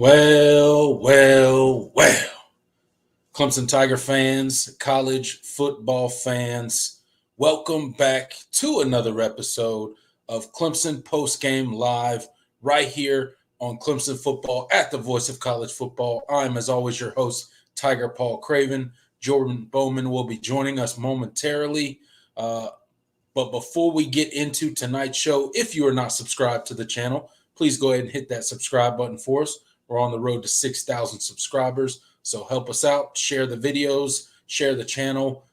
Well. Clemson Tiger fans, college football fans, welcome back to another episode of Clemson Postgame Live right here on Clemson Football at the Voice of College Football. I'm, as always, your host, Tiger Paul Craven. Jordan Bowman will be joining us momentarily. But before we get into tonight's show, if you are not subscribed to the channel, please go ahead and hit that subscribe button for us. We're on the road to 6,000 subscribers. So help us out, share the videos, share the channel,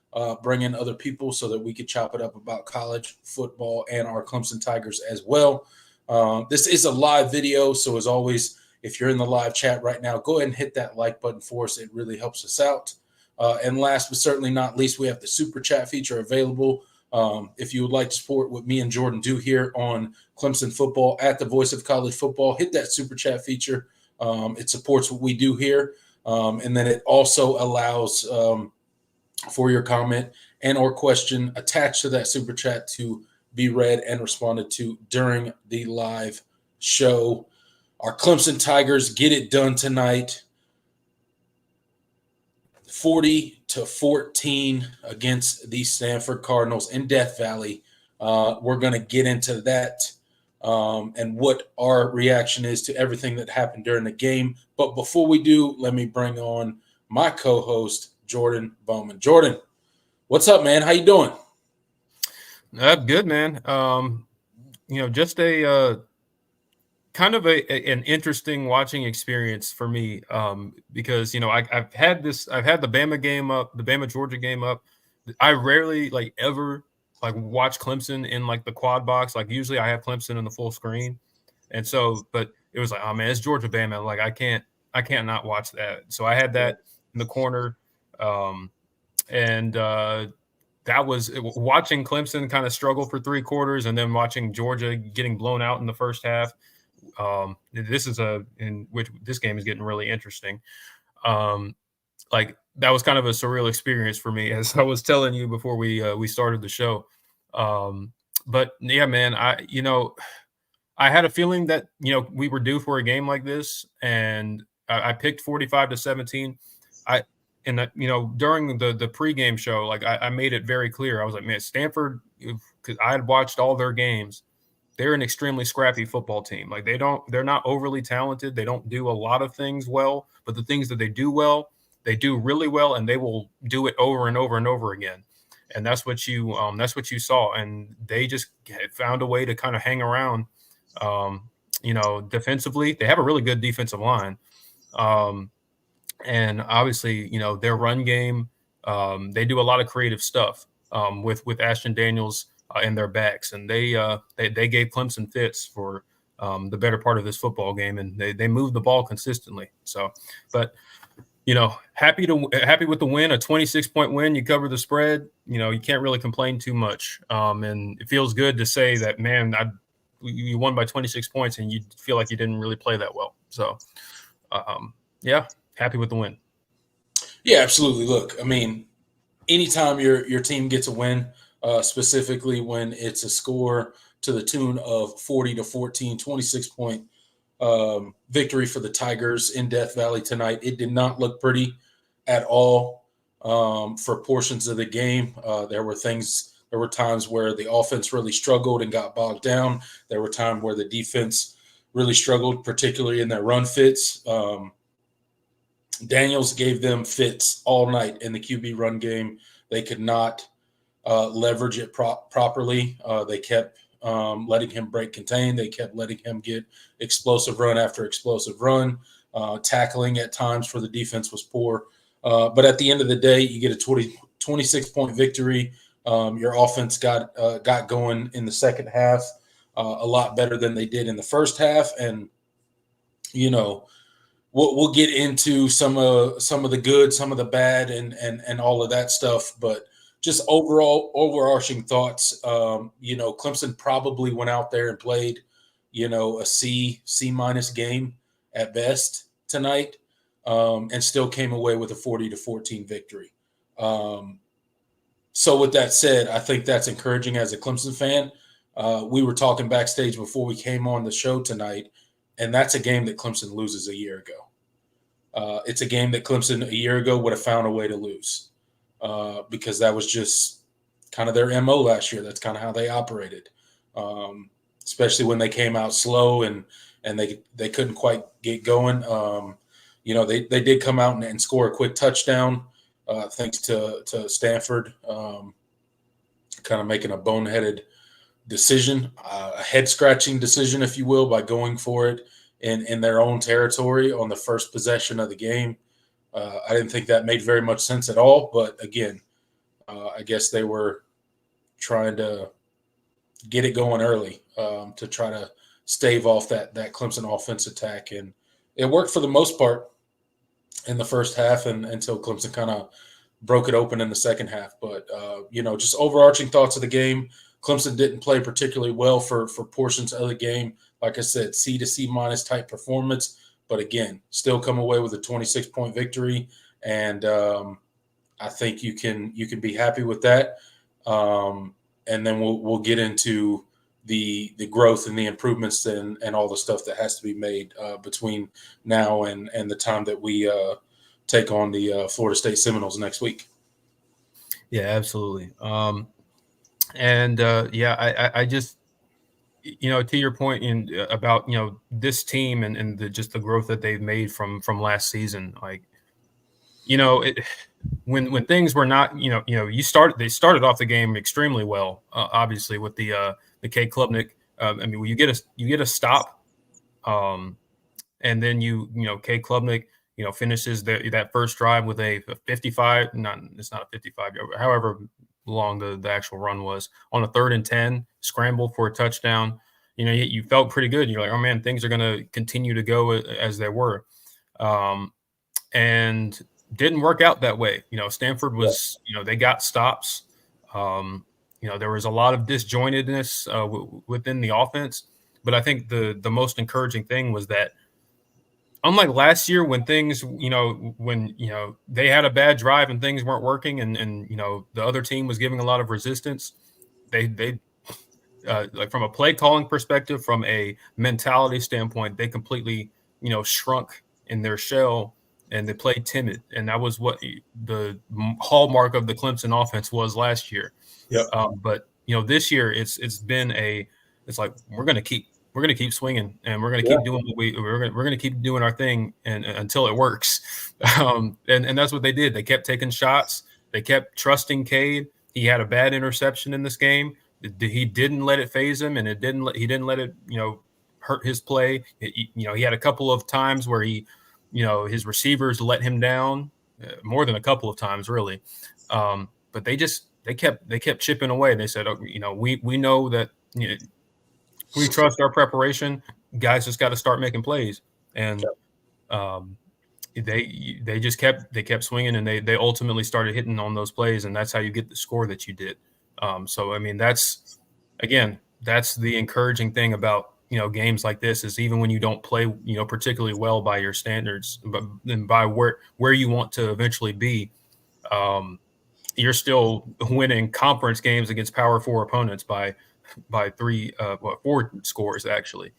bring in other people so that we can chop it up about college football and our Clemson Tigers as well. This is a live video, so as always, if you're in the live chat right now, go ahead and hit that like button for us. It really helps us out. And last but certainly not least, we have the super chat feature available. If you would like to support what me and Jordan do here on Clemson Football at the Voice of College Football, hit that super chat feature. It supports what we do here. And then it also allows for your comment and or question attached to that super chat to be read and responded to during the live show. Our Clemson Tigers get it done tonight. 40-14 against the Stanford Cardinals in Death Valley. We're going to get into that and what our reaction is to everything that happened during the game. But before we do, let me bring on my co-host, Jordan Bowman. Jordan, what's up, man? How you doing? Good, man. Just a kind of an interesting watching experience for me because I've had the Bama game up, the Bama Georgia game up. I rarely ever watch Clemson in the quad box. Usually I have Clemson in the full screen, and so but it was oh man, it's Georgia Bama. I can't not watch that. So I had that in the corner, and that was watching Clemson kind of struggle for three quarters, and then watching Georgia getting blown out in the first half. This game is getting really interesting. That was kind of a surreal experience for me, as I was telling you before we started the show. But yeah, man, I had a feeling that we were due for a game like this, and I picked 45-17. During the pregame show, I made it very clear. I was like, man, Stanford, because I had watched all their games. They're an extremely scrappy football team. They're not overly talented. They don't do a lot of things well, but the things that they do well, they do really well, and they will do it over and over and over again. And that's what you saw. And they just found a way to kind of hang around. Defensively, they have a really good defensive line. And obviously, their run game, they do a lot of creative stuff with Ashton Daniels in their backs, and they gave Clemson fits for the better part of this football game, and they moved the ball consistently. So, but happy with the win, a 26-point win. You cover the spread. You can't really complain too much, and it feels good to say that, man, you won by 26 points, and you feel like you didn't really play that well. So, yeah, happy with the win. Yeah, absolutely. Look, I mean, anytime your team gets a win, specifically when it's a score to the tune of 40-14, 26-point victory for the Tigers in Death Valley tonight. It did not look pretty at all for portions of the game. There were times where the offense really struggled and got bogged down. There were times where the defense really struggled, particularly in their run fits. Daniels gave them fits all night in the QB run game. They could not leverage it properly. They kept letting him break contain. They kept letting him get explosive run after explosive run. Tackling at times for the defense was poor. But at the end of the day, you get a 26-point victory. Your offense got going in the second half a lot better than they did in the first half. And, we'll get into some of the good, some of the bad, and all of that stuff. But just overarching thoughts, Clemson probably went out there and played, a C- game at best tonight, and still came away with a 40-14 victory. So with that said, I think that's encouraging as a Clemson fan. We were talking backstage before we came on the show tonight, And that's a game that Clemson loses a year ago. It's a game that Clemson a year ago would have found a way to lose because that was just kind of their MO last year. That's kind of how they operated, especially when they came out slow and they couldn't quite get going. They did come out and score a quick touchdown thanks to Stanford kind of making a boneheaded decision, a head-scratching decision, if you will, by going for it in their own territory on the first possession of the game. I didn't think that made very much sense at all. But again, I guess they were trying to get it going early to try to stave off that Clemson offense attack. And it worked for the most part in the first half and until Clemson kind of broke it open in the second half. But, just overarching thoughts of the game. Clemson didn't play particularly well for portions of the game. Like I said, C to C minus type performance. But again, still come away with a 26-point victory. And I think you can be happy with that. And then we'll get into the growth and the improvements and all the stuff that has to be made between now and the time that we take on the Florida State Seminoles next week. Yeah, absolutely. I just, to your point about, this team and the growth that they've made from last season, like, when things were not, they started off the game extremely well, obviously with the Cade Klubnik. When you get a stop, and then Cade Klubnik, finishes that first drive with a 55. It's not a 55, however long the actual run was, on a 3rd and 10, scramble for a touchdown. You felt pretty good. You're like, oh man, things are going to continue to go as they were, and didn't work out that way. Stanford was, they got stops. There was a lot of disjointedness within the offense, but I think the most encouraging thing was that, unlike last year when things, when they had a bad drive and things weren't working and the other team was giving a lot of resistance, they like from a play calling perspective, from a mentality standpoint, they completely, shrunk in their shell and they played timid. And that was what the hallmark of the Clemson offense was last year. Yep. But this year it's like we're going to keep swinging and we're going to keep doing what we're going to keep doing our thing and until it works. And that's what they did. They kept taking shots. They kept trusting Cade. He had a bad interception in this game. He didn't let it phase him, and he didn't let it, hurt his play. He had a couple of times where his receivers let him down, more than a couple of times really. But they kept chipping away. They said, we know that, we trust our preparation. Guys just got to start making plays, and they kept swinging, and they ultimately started hitting on those plays, and that's how you get the score that you did. That's the encouraging thing about games like this, is even when you don't play particularly well by your standards, but then by where you want to eventually be, you're still winning conference games against Power 4 opponents by 4 scores actually.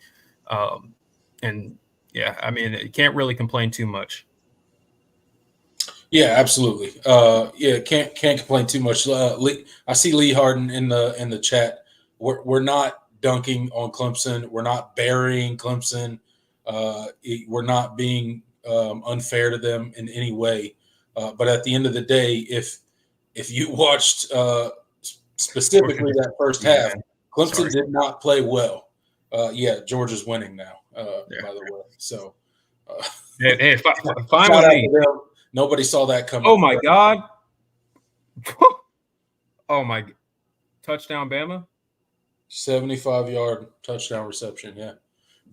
You can't really complain too much. Yeah, absolutely. Can't complain too much. I see Lee Harden in the chat. We're not dunking on Clemson. We're not burying Clemson. We're not being unfair to them in any way. But at the end of the day, if you watched specifically that first half, Clemson did not play well. Georgia's winning now, by the way. So, fine with me. Nobody saw that coming. Oh, my God. Oh, my. Touchdown, Bama? 75-yard touchdown reception, yeah.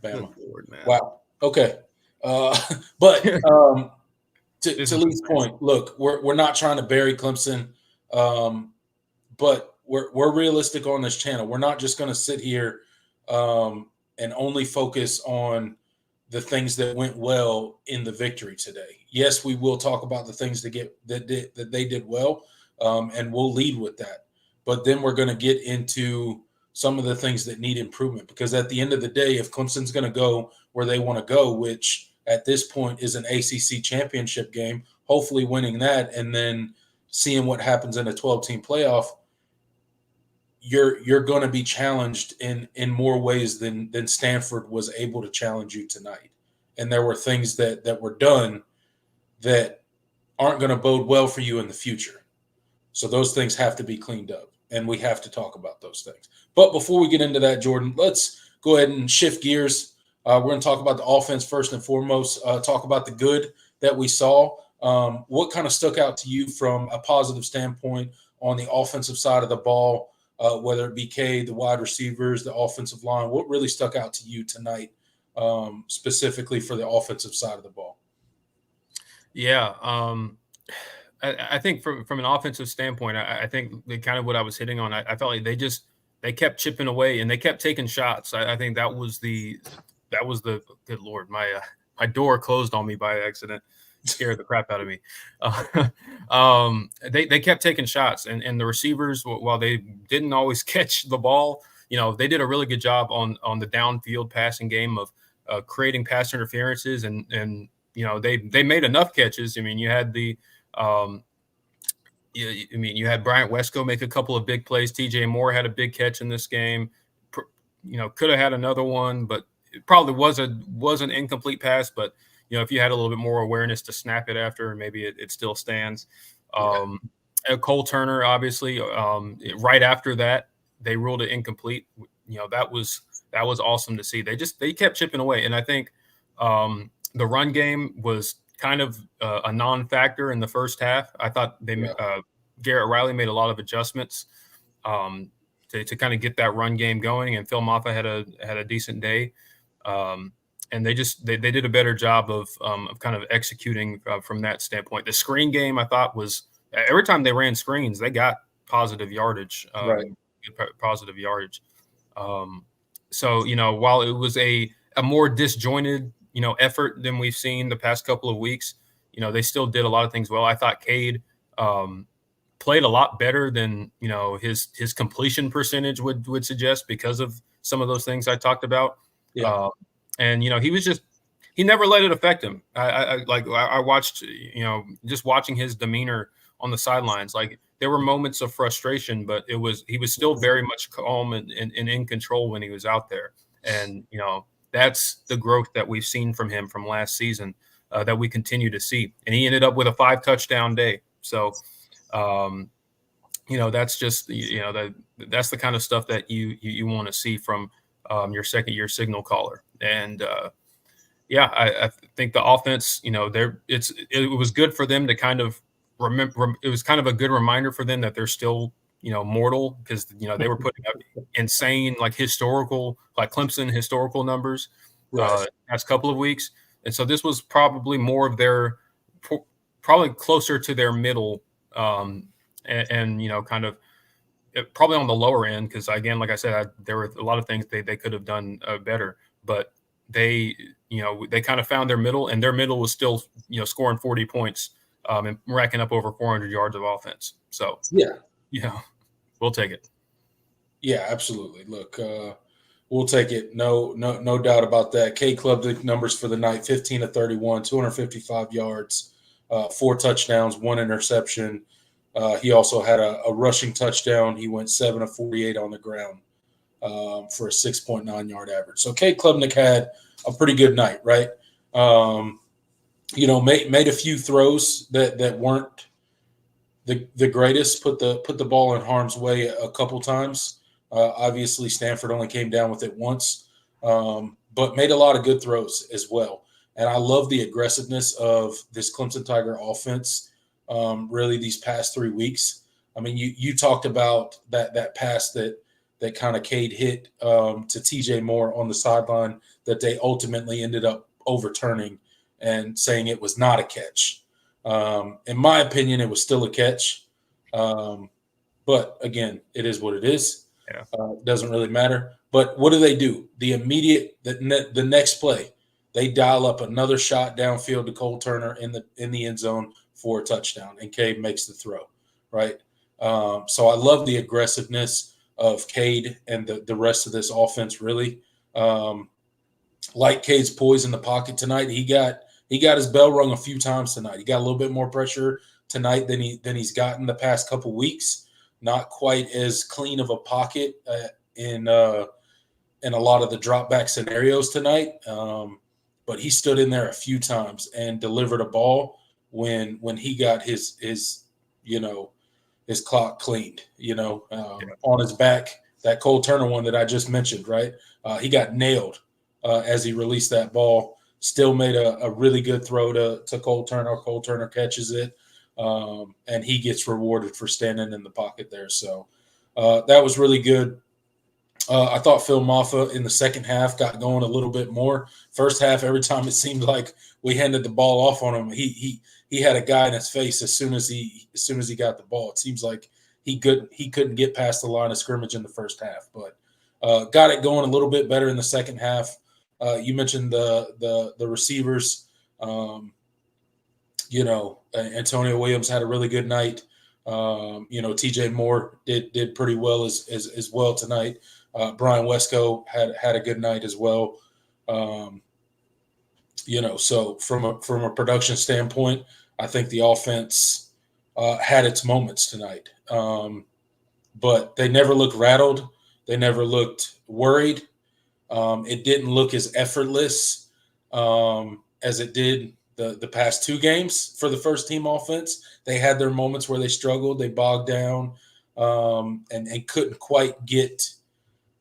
Bama. Lord, man. Wow. Okay. But to Lee's point, look, we're not trying to bury Clemson, but we're realistic on this channel. We're not just going to sit here and only focus on the things that went well in the victory today. Yes, we will talk about the things that they did well, and we'll lead with that. But then we're going to get into some of the things that need improvement. Because at the end of the day, if Clemson's going to go where they want to go, which at this point is an ACC championship game, hopefully winning that and then seeing what happens in a 12-team playoff, you're going to be challenged in more ways than Stanford was able to challenge you tonight. And there were things that were done that aren't going to bode well for you in the future. So those things have to be cleaned up, and we have to talk about those things. But before we get into that, Jordan, let's go ahead and shift gears. We're going to talk about the offense first and foremost, talk about the good that we saw. What kind of stuck out to you from a positive standpoint on the offensive side of the ball, whether it be K, the wide receivers, the offensive line? What really stuck out to you tonight, specifically for the offensive side of the ball? Yeah, I think from an offensive standpoint, I think kind of what I was hitting on. I felt like they kept chipping away and they kept taking shots. I think that was the good Lord, my door closed on me by accident, scared the crap out of me. They kept taking shots, and the receivers, while they didn't always catch the ball, they did a really good job on the downfield passing game of creating pass interferences, and they made enough catches. I mean, you had you had Bryant Wesco make a couple of big plays. TJ Moore had a big catch in this game. Could have had another one, but it probably was an incomplete pass. But if you had a little bit more awareness to snap it after, maybe it still stands. Cole Turner, obviously, right after that, they ruled it incomplete. That was awesome to see. They kept chipping away, and I think the run game was kind of a non-factor in the first half. I thought Garrett Riley made a lot of adjustments to kind of get that run game going, and Phil Maffa had a decent day, and they did a better job of kind of executing from that standpoint. The screen game, I thought, was every time they ran screens, they got positive yardage, positive yardage. So while it was a more disjointed effort than we've seen the past couple of weeks, they still did a lot of things well. I thought Cade played a lot better than his completion percentage would suggest, because of some of those things I talked about. And he never let it affect him. I watched, just watching his demeanor on the sidelines, like there were moments of frustration, but he was still very much calm and in control when he was out there. And that's the growth that we've seen from him from last season, that we continue to see. And he ended up with a 5-touchdown day. So, that's just, that's the kind of stuff that you want to see from your second-year signal caller. And I think the offense, it was good for them to kind of remember. It was kind of a good reminder for them that they're still mortal, because they were putting up insane Clemson historical numbers last couple of weeks, and so this was probably more of their probably closer to their middle, and kind of probably on the lower end, because again, like I said, there were a lot of things they could have done better, but they kind of found their middle, and their middle was still scoring 40 points and racking up over 400 yards of offense. So we'll take it. Yeah, absolutely. Look, we'll take it. No doubt about that. K clubbed the numbers for the night: 15 of 31, 255 yards, 4 touchdowns, 1 interception. He also had a rushing touchdown. He went 7 of 48 on the ground for a 6.9 yard average. So K Klubnik had a pretty good night, right? Made a few throws that weren't the greatest. Put the ball in harm's way a couple times. Obviously, Stanford only came down with it once, but made a lot of good throws as well. And I love the aggressiveness of this Clemson Tiger offense, really, these past 3 weeks. I mean, you talked about that pass that kind of Cade hit to TJ Moore on the sideline that they ultimately ended up overturning and saying it was not a catch. In my opinion, it was still a catch. But again, it is what it is. Doesn't really matter. But what do? The next play, they dial up another shot downfield to Cole Turner in the end zone for a touchdown, and Cade makes the throw, right? So I love the aggressiveness. of Cade and the rest of this offense. Really, like Cade's poise in the pocket tonight. He got his bell rung a few times tonight. He got a little bit more pressure tonight than he's gotten the past couple weeks. Not quite as clean of a pocket in a lot of the drop back scenarios tonight. But he stood in there a few times and delivered a ball when he got his his clock cleaned, on his back. That Cole Turner one that I just mentioned, right? He got nailed as he released that ball. Still made a really good throw to Cole Turner. Cole Turner catches it, and he gets rewarded for standing in the pocket there. So that was really good. I thought Phil Maffa in the second half got going a little bit more. First half, every time it seemed like we handed the ball off on him, he had a guy in his face as soon as he got the ball. It seems like he couldn't get past the line of scrimmage in the first half, but got it going a little bit better in the second half. You mentioned the receivers. Antonio Williams had a really good night. TJ Moore did pretty well as well tonight. Brian Wesco had a good night as well. So from a production standpoint, I think the offense had its moments tonight. But they never looked rattled. They never looked worried. It didn't look as effortless as it did the past two games for the first team offense. They had their moments where they struggled, they bogged down, and couldn't quite get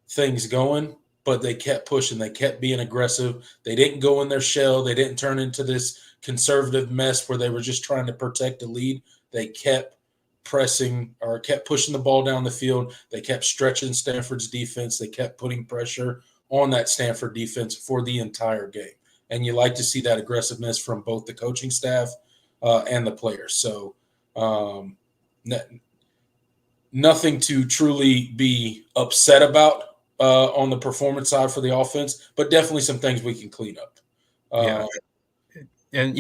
things going, but they kept pushing. They kept being aggressive. They didn't go in their shell. They didn't turn into this conservative mess where they were just trying to protect the lead. They kept pressing or kept pushing the ball down the field. They kept stretching Stanford's defense. They kept putting pressure on that Stanford defense for the entire game. And you like to see that aggressiveness from both the coaching staff and the players. So nothing to truly be upset about on the performance side for the offense, but definitely some things we can clean up. And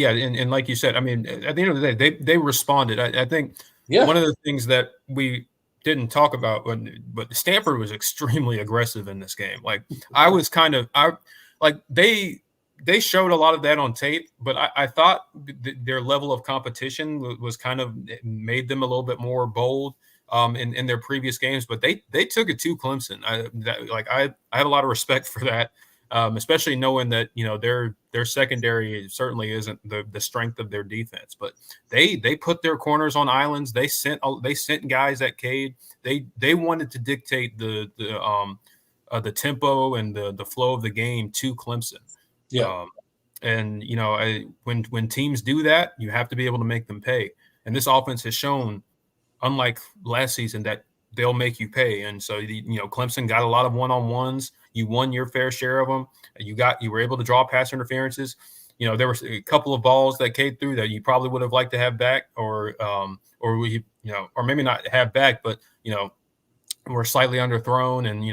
like you said, I mean, at the end of the day, they responded. I think one of the things that we didn't talk about, but Stanford was extremely aggressive in this game. Like they showed a lot of that on tape, but I thought their level of competition was kind of made them a little bit more bold in their previous games. But they took it to Clemson. I have a lot of respect for that, especially knowing that their secondary certainly isn't the strength of their defense. But they put their corners on islands. They sent guys at Cade. They wanted to dictate the tempo and the flow of the game to Clemson. Yeah. When teams do that, you have to be able to make them pay. And this offense has shown, unlike last season, that they'll make you pay. And so, Clemson got a lot of one-on-ones. You won your fair share of them. You were able to draw pass interferences. There were a couple of balls that Cade threw that you probably would have liked to have back, or maybe not have back, but were slightly underthrown, and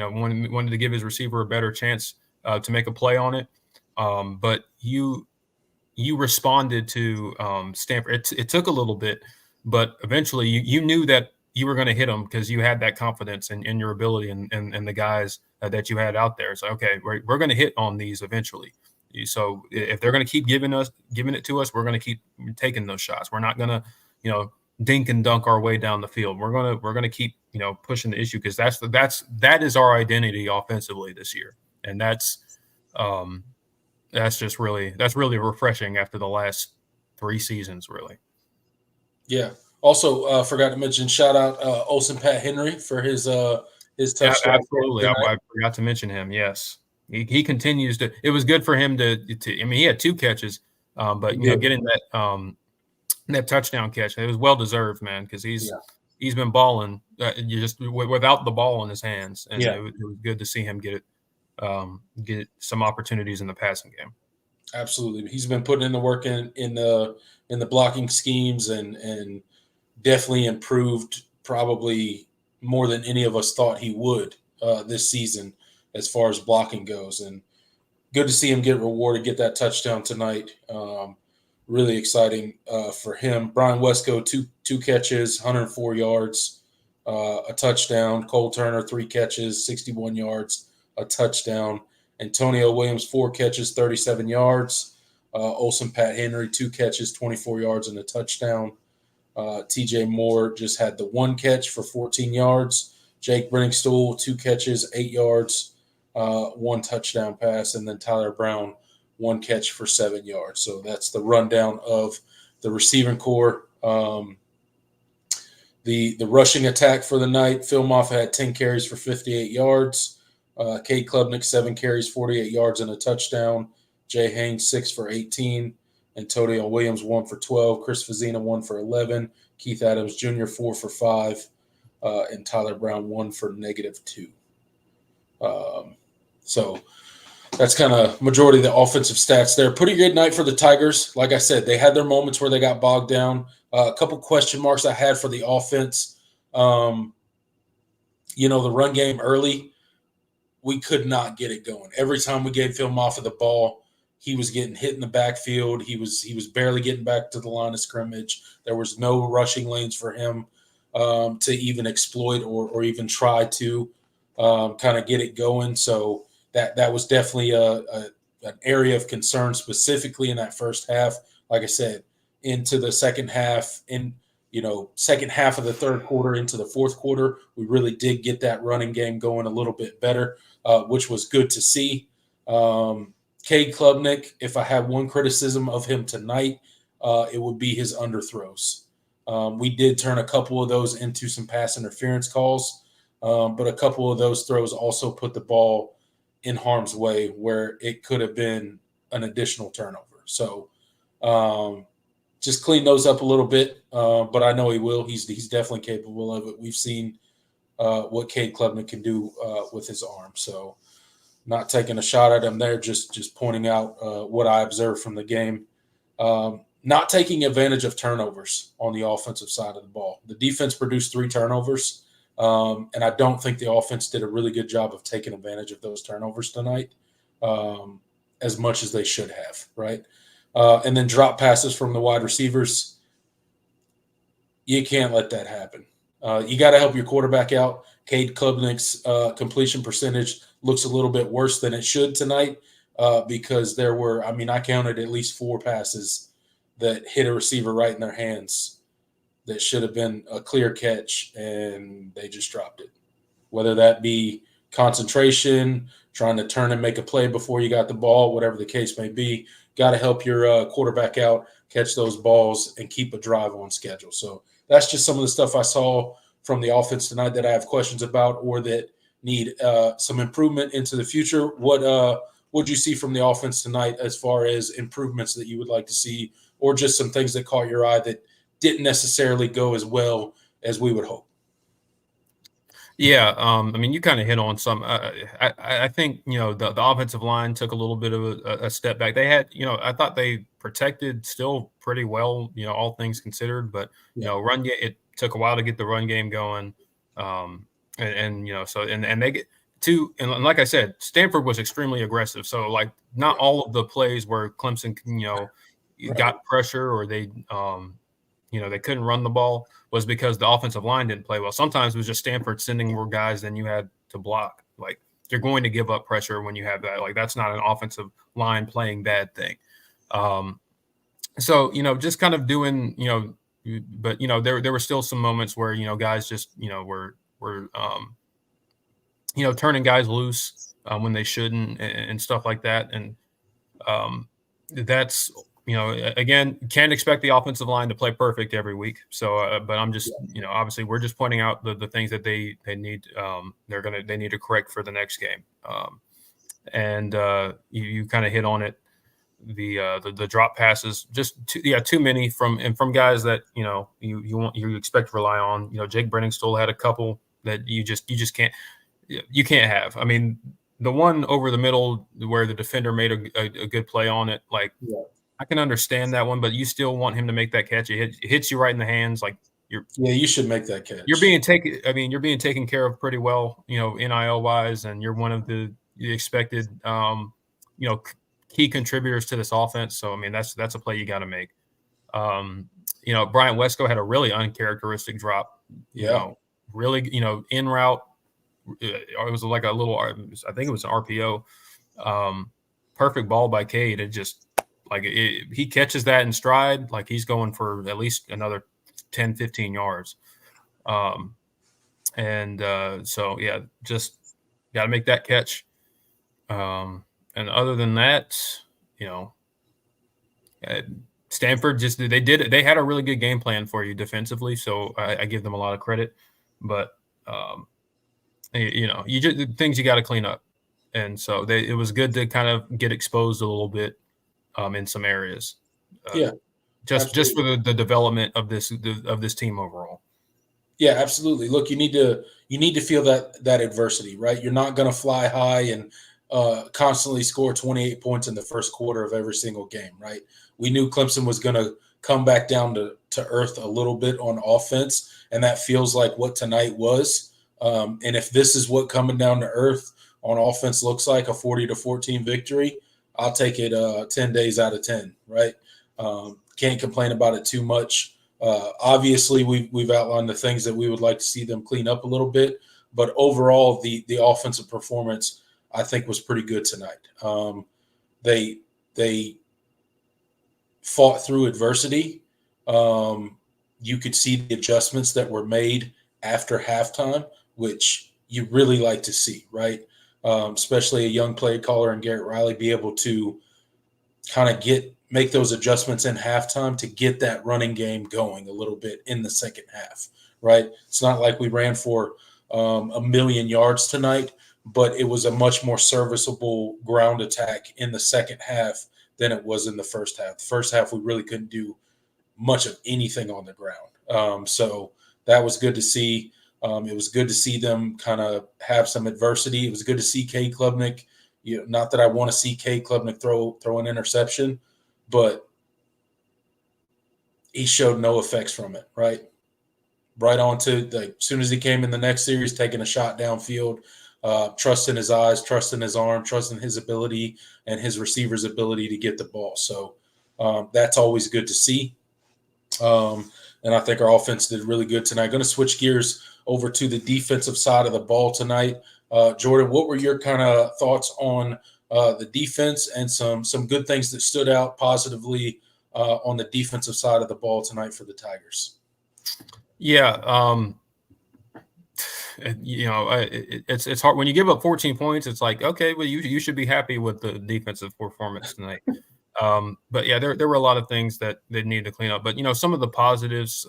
wanted to give his receiver a better chance to make a play on it. But you responded to Stanford. It took a little bit, but eventually you knew that you were going to hit them because you had that confidence in your ability and the guys that you had out there. It's like, okay, we're going to hit on these eventually. So if they're going to keep giving it to us, we're going to keep taking those shots. We're not going to, dink and dunk our way down the field. We're going to keep, pushing the issue, because that is our identity offensively this year. And that's really refreshing after the last 3 seasons, really. Yeah. Also, forgot to mention, shout out Olsen Pat Henry for his touchdown. Absolutely, I forgot to mention him. Yes, he continues to. It was good for him to. I mean, he had 2 catches, but getting that touchdown catch, it was well deserved, man, because he's been balling just without the ball in his hands, and it was good to see him get some opportunities in the passing game. Absolutely, he's been putting in the work in the blocking schemes and definitely improved, probably more than any of us thought he would this season as far as blocking goes. And good to see him get rewarded, get that touchdown tonight. Really exciting for him. Brian Wesco, two catches, 104 yards. a touchdown. Cole Turner, 3 catches, 61 yards, a touchdown. Antonio Williams, 4 catches, 37 yards. Olsen Pat Henry, 2 catches, 24 yards, and a touchdown. TJ Moore just had the 1 catch for 14 yards. Jake Brenningstool, 2 catches, 8 yards, 1 touchdown pass. And then Tyler Brown, 1 catch for 7 yards. So that's the rundown of the receiving core. The rushing attack for the night, Phil Moffitt had 10 carries for 58 yards. Cade Klubnik, 7 carries, 48 yards, and a touchdown. Jay Haynes, 6 for 18. Antonio Williams, 1 for 12. Chris Fazina, 1 for 11. Keith Adams Jr., 4 for 5. And Tyler Brown, 1 for -2. So that's kind of majority of the offensive stats there. Pretty good night for the Tigers. Like I said, they had their moments where they got bogged down. A couple question marks I had for the offense. The run game early, we could not get it going. Every time we gave Phil Moffitt the ball, he was getting hit in the backfield. He was barely getting back to the line of scrimmage. There was no rushing lanes for him to even exploit or even try to kind of get it going. So that was definitely an area of concern, specifically in that first half. Like I said, into the second half, second half of the third quarter into the fourth quarter, we really did get that running game going a little bit better, which was good to see. Cade Klubnik, if I had one criticism of him tonight, it would be his underthrows. We did turn a couple of those into some pass interference calls, but a couple of those throws also put the ball in harm's way where it could have been an additional turnover. So just clean those up a little bit, but I know he will. He's definitely capable of it. We've seen what Cade Klubnik can do with his arm. So not taking a shot at him there, just pointing out what I observed from the game. Not taking advantage of turnovers on the offensive side of the ball. The defense produced 3 turnovers, and I don't think the offense did a really good job of taking advantage of those turnovers tonight as much as they should have, right? And then drop passes from the wide receivers. You can't let that happen. You got to help your quarterback out. Cade Klubnik's completion percentage looks a little bit worse than it should tonight because there were, I counted at least 4 passes that hit a receiver right in their hands that should have been a clear catch, and they just dropped it. Whether that be concentration, trying to turn and make a play before you got the ball, whatever the case may be, got to help your quarterback out, catch those balls, and keep a drive on schedule. So that's just some of the stuff I saw from the offense tonight that I have questions about or that need some improvement into the future. What did you see from the offense tonight as far as improvements that you would like to see, or just some things that caught your eye that didn't necessarily go as well as we would hope? Yeah, you kind of hit on some. I think the offensive line took a little bit of a step back. They had, I thought they protected still pretty well, all things considered. But run game, it took a while to get the run game going, and they get to, and like I said, Stanford was extremely aggressive. So like not all of the plays where Clemson, got pressure or they couldn't run the ball was because the offensive line didn't play well. Sometimes it was just Stanford sending more guys than you had to block. Like you're going to give up pressure when you have that. Like that's not an offensive line playing bad thing. So just kind of doing, but there were still some moments where guys just were turning guys loose when they shouldn't and stuff like that. And that's again, can't expect the offensive line to play perfect every week. So, but I'm just, obviously we're just pointing out the things that they need. They need to correct for the next game. And you kind of hit on it. The drop passes, just too many from guys that you expect to rely on. Jake Brenningstool had a couple that you just can't have. The one over the middle where the defender made a good play on it, I can understand that one, but you still want him to make that catch. It hits you right in the hands. Like you should make that catch. You're being taken care of pretty well, NIL wise, and you're one of the expected, key contributors to this offense. So that's a play you got to make. Brian Wesco had a really uncharacteristic drop. really, in route. It was like a little, I think it was an RPO. Perfect ball by Cade. It just he catches that in stride, like he's going for at least another 10, 15 yards. So yeah, just got to make that catch. And other than that, Stanford they had a really good game plan for you defensively. So I give them a lot of credit, but you just things you got to clean up. And so it was good to kind of get exposed a little bit in some areas. Yeah, just for the development of this team overall. Yeah, absolutely. Look, you need to feel that adversity, right? You're not going to fly high and constantly score 28 points in the first quarter of every single game, right? We knew Clemson was going to come back down to earth a little bit on offense, and that feels like what tonight was. And if this is what coming down to earth on offense looks like, a 40-14 victory, I'll take it 10 days out of 10, right? Can't complain about it too much. Obviously, we've outlined the things that we would like to see them clean up a little bit, but overall, the offensive performance I think was pretty good tonight. They fought through adversity. You could see the adjustments that were made after halftime, which you really like to see, right? Especially a young play caller and Garrett Riley be able to kind of make those adjustments in halftime to get that running game going a little bit in the second half, right? It's not like we ran for a million yards tonight, but it was a much more serviceable ground attack in the second half than it was in the first half. The first half, we really couldn't do much of anything on the ground. So that was good to see. It was good to see them kind of have some adversity. It was good to see Cade Klubnik. Not that I want to see Cade Klubnik throw an interception, but he showed no effects from it, right? Right on to as soon as he came in the next series, taking a shot downfield, trusting his eyes, trusting his arm, trusting his ability and his receiver's ability to get the ball. So that's always good to see. And I think our offense did really good tonight. Going to switch gears over to the defensive side of the ball tonight. Jordan, what were your kind of thoughts on the defense and some good things that stood out positively on the defensive side of the ball tonight for the Tigers? Yeah, it's hard when you give up 14 points. It's like, okay, well, you should be happy with the defensive performance tonight. But yeah, there were a lot of things that they needed to clean up. But some of the positives,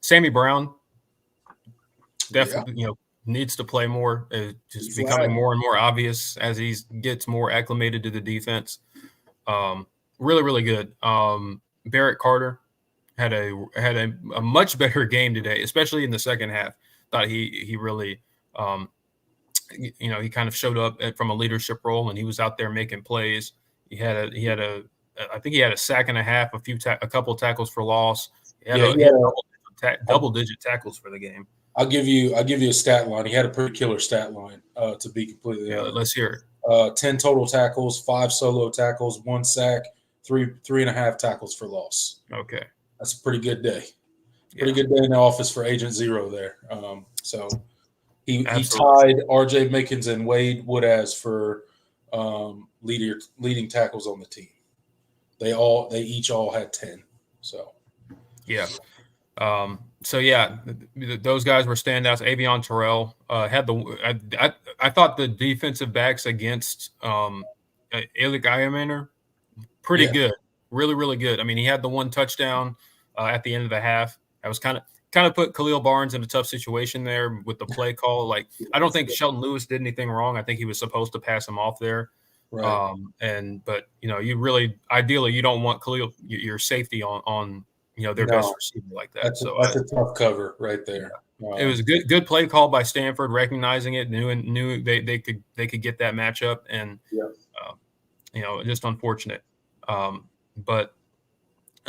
Sammy Brown definitely needs to play more. Just becoming more and more obvious as he gets more acclimated to the defense. Really, really good. Barrett Carter had a much better game today, especially in the second half. Thought he really, he kind of showed up from a leadership role, and he was out there making plays. I think he had a sack and a half, a couple of tackles for loss. He had double-digit tackles for the game. I'll give you a stat line. He had a pretty killer stat line, to be completely honest. Let's hear it. 10 total tackles, 5 solo tackles, 1 sack, 3.5 tackles for loss. Okay. That's a pretty good day. Pretty good day in the office for Agent Zero there. So he tied R.J. Mickens and Wade Woodaz for leading tackles on the team. They each had 10. So yeah. Those guys were standouts. Avion Terrell had I thought the defensive backs against Elik Ayamaner pretty good, really, really good. I mean, he had the one touchdown at the end of the half. I was kind of put Khalil Barnes in a tough situation there with the play call. Like, I don't think Shelton Lewis did anything wrong. I think he was supposed to pass him off there. Right. But you really ideally you don't want Khalil your safety on their best receiver like that. That's a tough cover right there. It was a good play call by Stanford, recognizing it, knew they could get that matchup, and just unfortunate.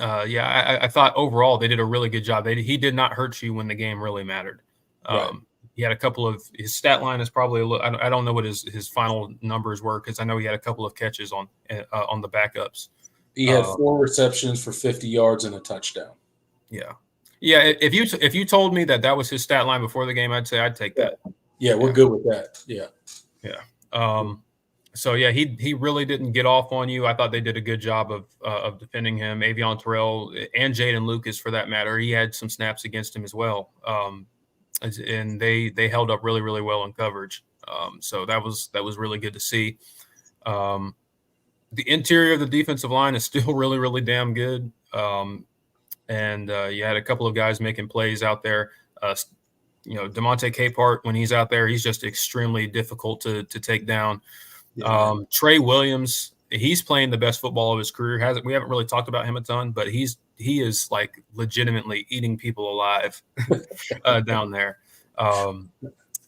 I thought overall they did a really good job. He did not hurt you when the game really mattered. Right. He had a couple of his stat line is probably a little. I don't know what his final numbers were because I know he had a couple of catches on the backups. He had 4 receptions for 50 yards and a touchdown. Yeah. Yeah, if you told me that was his stat line before the game, I'd say I'd take that. Yeah, we're good with that. Yeah. Yeah. So yeah, he really didn't get off on you. I thought they did a good job of defending him. Avion Terrell and Jaden Lucas, for that matter, he had some snaps against him as well, and they held up really, really well in coverage. So that was really good to see. The interior of the defensive line is still really, really damn good. And you had a couple of guys making plays out there. DeMonte Capehart, when he's out there, he's just extremely difficult to take down. Yeah. Trey Williams, he's playing the best football of his career. We haven't really talked about him a ton, but he is like legitimately eating people alive down there.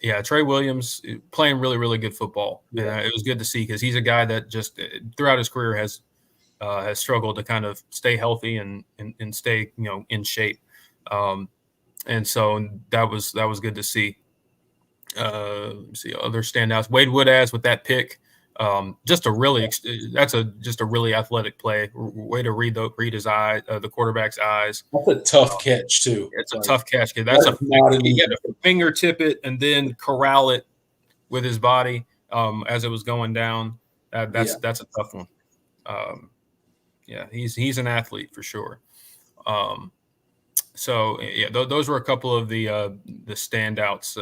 Yeah, Trey Williams playing really, really good football. Yeah. And it was good to see because he's a guy that just throughout his career has struggled to kind of stay healthy and stay, in shape. And so that was good to see. See other standouts. Wade Woodaz with that pick. Just a really athletic play. Way to read his eye, the quarterback's eyes. That's a tough catch too. It's a tough catch. He had to fingertip it and then corral it with his body as it was going down. That's a tough one. Yeah, he's an athlete for sure. So yeah, those were a couple of the standouts.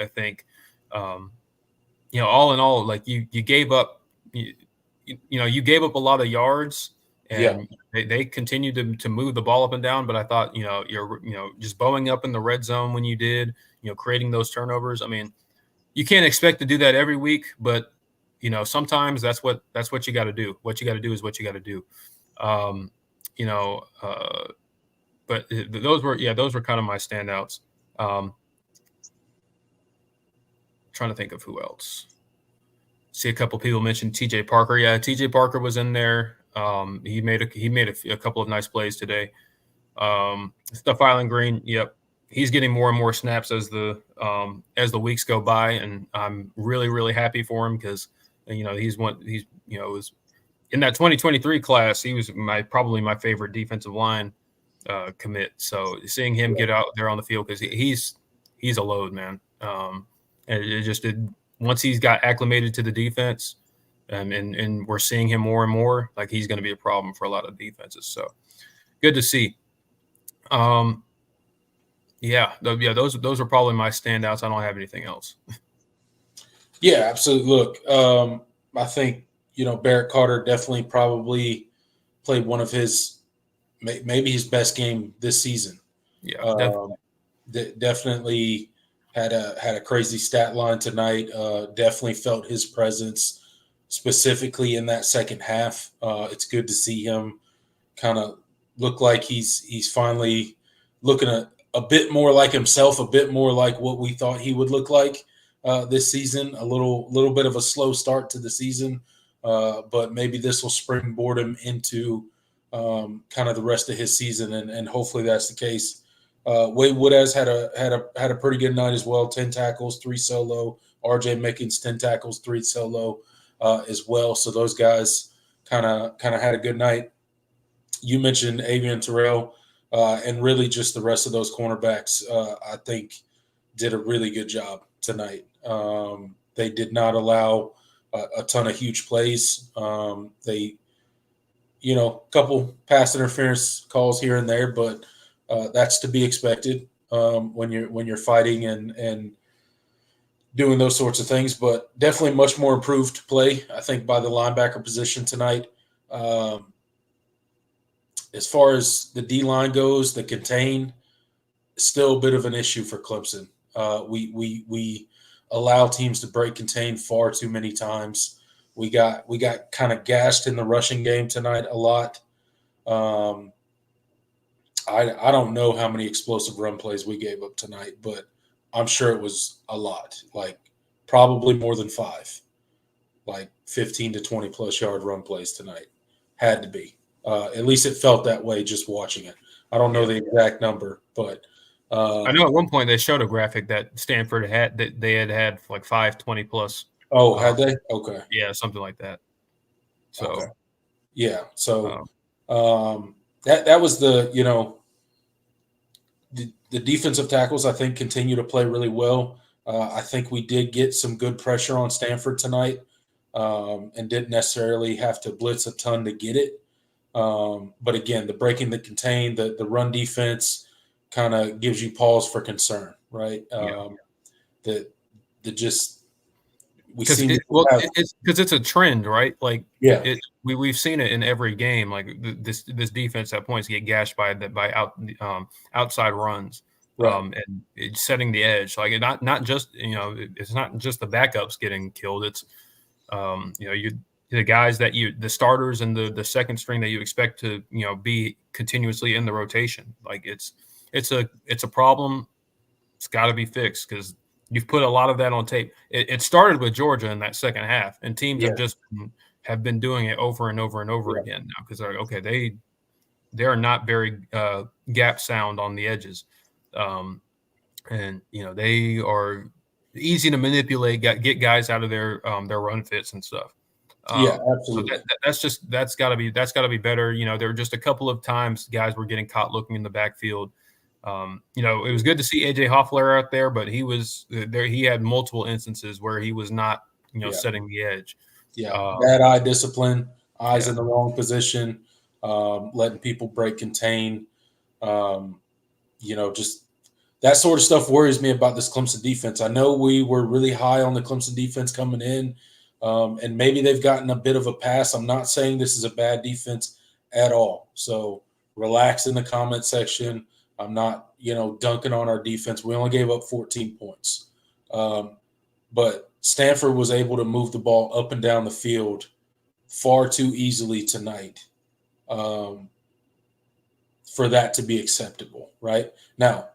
I think, all in all, like you gave up, you gave up a lot of yards, and they continued to move the ball up and down. But I thought, you're just bowing up in the red zone when you did, creating those turnovers. I mean, you can't expect to do that every week, but sometimes that's what you got to do. What you got to do is what you got to do. But those were kind of my standouts. Trying to think of who else. See a couple people mention TJ Parker. Yeah, TJ Parker was in there. He made a couple of nice plays today. Stuff Island Green. Yep, he's getting more and more snaps as the weeks go by, and I'm really, really happy for him because was in that 2023 class. He was probably my favorite defensive line commit. So seeing him get out there on the field, because he's a load, man. And it just once he's got acclimated to the defense, and we're seeing him more and more, like he's going to be a problem for a lot of defenses. So good to see. Those are probably my standouts. I don't have anything else. Yeah, absolutely. Look, I think Barrett Carter definitely probably played one of maybe his best game this season. Yeah, definitely had a crazy stat line tonight. Definitely felt his presence, specifically in that second half. It's good to see him kind of look like he's finally looking a bit more like himself, a bit more like what we thought he would look like this season. A little bit of a slow start to the season, but maybe this will springboard him into kind of the rest of his season, and hopefully that's the case. Wade Woodaz had a pretty good night as well. 10 tackles, 3 solo. RJ Mickens 10 tackles, 3 solo as well. So those guys kind of had a good night. You mentioned Avion Terrell, and really just the rest of those cornerbacks. I think did a really good job tonight. They did not allow a ton of huge plays. They couple pass interference calls here and there, but that's to be expected when you're fighting and doing those sorts of things. But definitely much more improved play, I think, by the linebacker position tonight. As far as the D-line goes, the contain, still a bit of an issue for Clemson. We allow teams to break contain far too many times. We got kind of gashed in the rushing game tonight a lot. I don't know how many explosive run plays we gave up tonight, but I'm sure it was a lot, like probably more than 5, like 15 to 20 plus yard run plays tonight. Had to be. At least it felt that way just watching it. I don't know the exact number, but I know at one point they showed a graphic that Stanford had that they had like 520 plus. Oh, had they? Okay. Yeah, something like that. So, okay. Yeah. So that was the the defensive tackles, I think, continue to play really well. I think we did get some good pressure on Stanford tonight, and didn't necessarily have to blitz a ton to get it. But again, the breaking the contain, the run defense kind of gives you pause for concern, right? The just we Because seem to have it's a trend, right? Like yeah, we've seen it in every game. Like this defense at points get gashed by outside runs, right, and it's setting the edge. Like not just it's not just the backups getting killed. It's the guys that the starters and the second string that you expect to be continuously in the rotation. Like it's a problem. It's got to be fixed because you've put a lot of that on tape. It started with Georgia in that second half, and teams yeah, have been doing it over and over and over yeah, again now because they're like, okay, they are not very gap sound on the edges, and they are easy to manipulate, get guys out of their run fits and stuff. yeah, So absolutely, that's got to be better. There were just a couple of times guys were getting caught looking in the backfield. It was good to see AJ Hoffler out there, but he was there. He had multiple instances where he was not, yeah, setting the edge. yeah. Um, Bad eye discipline, eyes yeah, in the wrong position, letting people break contain. Um, just that sort of stuff worries me about this Clemson defense. I know we were really high on the Clemson defense coming in, and maybe they've gotten a bit of a pass. I'm not saying this is a bad defense at all. So relax in the comment section. I'm not, dunking on our defense. We only gave up 14 points. But Stanford was able to move the ball up and down the field far too easily tonight, um, for that to be acceptable, right? Now,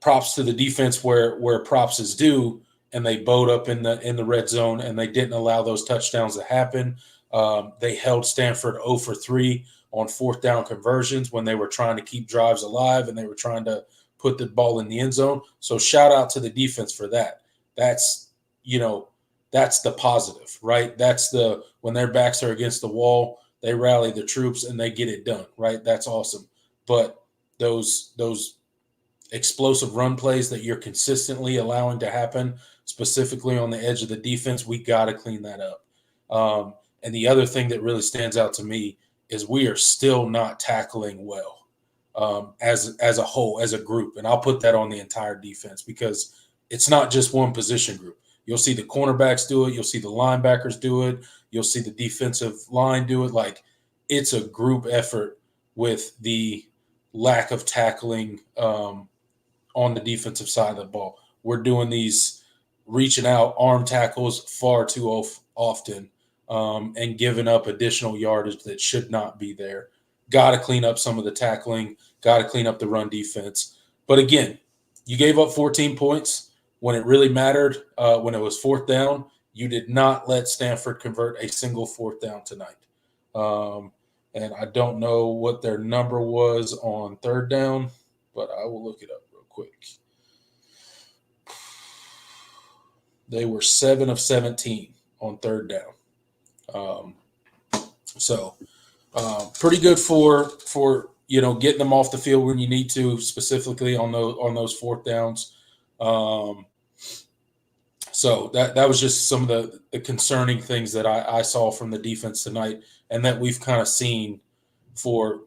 props to the defense where props is due, and they bowed up in the red zone, and they didn't allow those touchdowns to happen. They held Stanford 0 for 3 on fourth down conversions when they were trying to keep drives alive and they were trying to put the ball in the end zone. So shout out to the defense for that. That's that's the positive, right? That's the when their backs are against the wall, they rally the troops and they get it done, right? That's awesome. But those explosive run plays that you're consistently allowing to happen, specifically on the edge of the defense, we got to clean that up. And the other thing that really stands out to me is we are still not tackling well, as a whole, as a group. And I'll put that on the entire defense because it's not just one position group. You'll see the cornerbacks do it. You'll see the linebackers do it. You'll see the defensive line do it. Like, it's a group effort with the lack of tackling, on the defensive side of the ball. We're doing these reaching out arm tackles far too often, and giving up additional yardage that should not be there. Got to clean up some of the tackling, got to clean up the run defense. But again, you gave up 14 points when it really mattered, when it was fourth down. You did not let Stanford convert a single fourth down tonight. And I don't know what their number was on third down, but I will look it up real quick. They were 7 of 17 on third down. So pretty good for getting them off the field when you need to, specifically on those fourth downs. So that was just some of the concerning things that I saw from the defense tonight, and that we've kind of seen for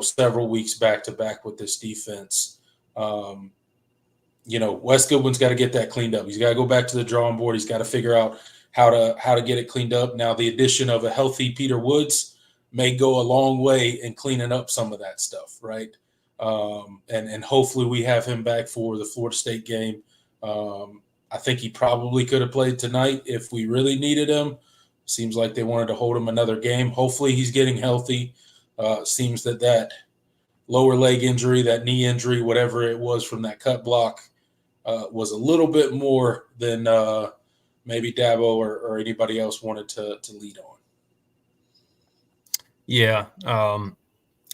several weeks back to back with this defense. Wes Goodwin's got to get that cleaned up. He's got to go back to the drawing board. He's got to figure out how to get it cleaned up. Now, the addition of a healthy Peter Woods may go a long way in cleaning up some of that stuff, right? And hopefully we have him back for the Florida State game. I think he probably could have played tonight if we really needed him. Seems like they wanted to hold him another game. Hopefully he's getting healthy. Seems that lower leg injury, that knee injury, whatever it was from that cut block, was a little bit more than maybe Dabo or anybody else wanted to lead on. yeah.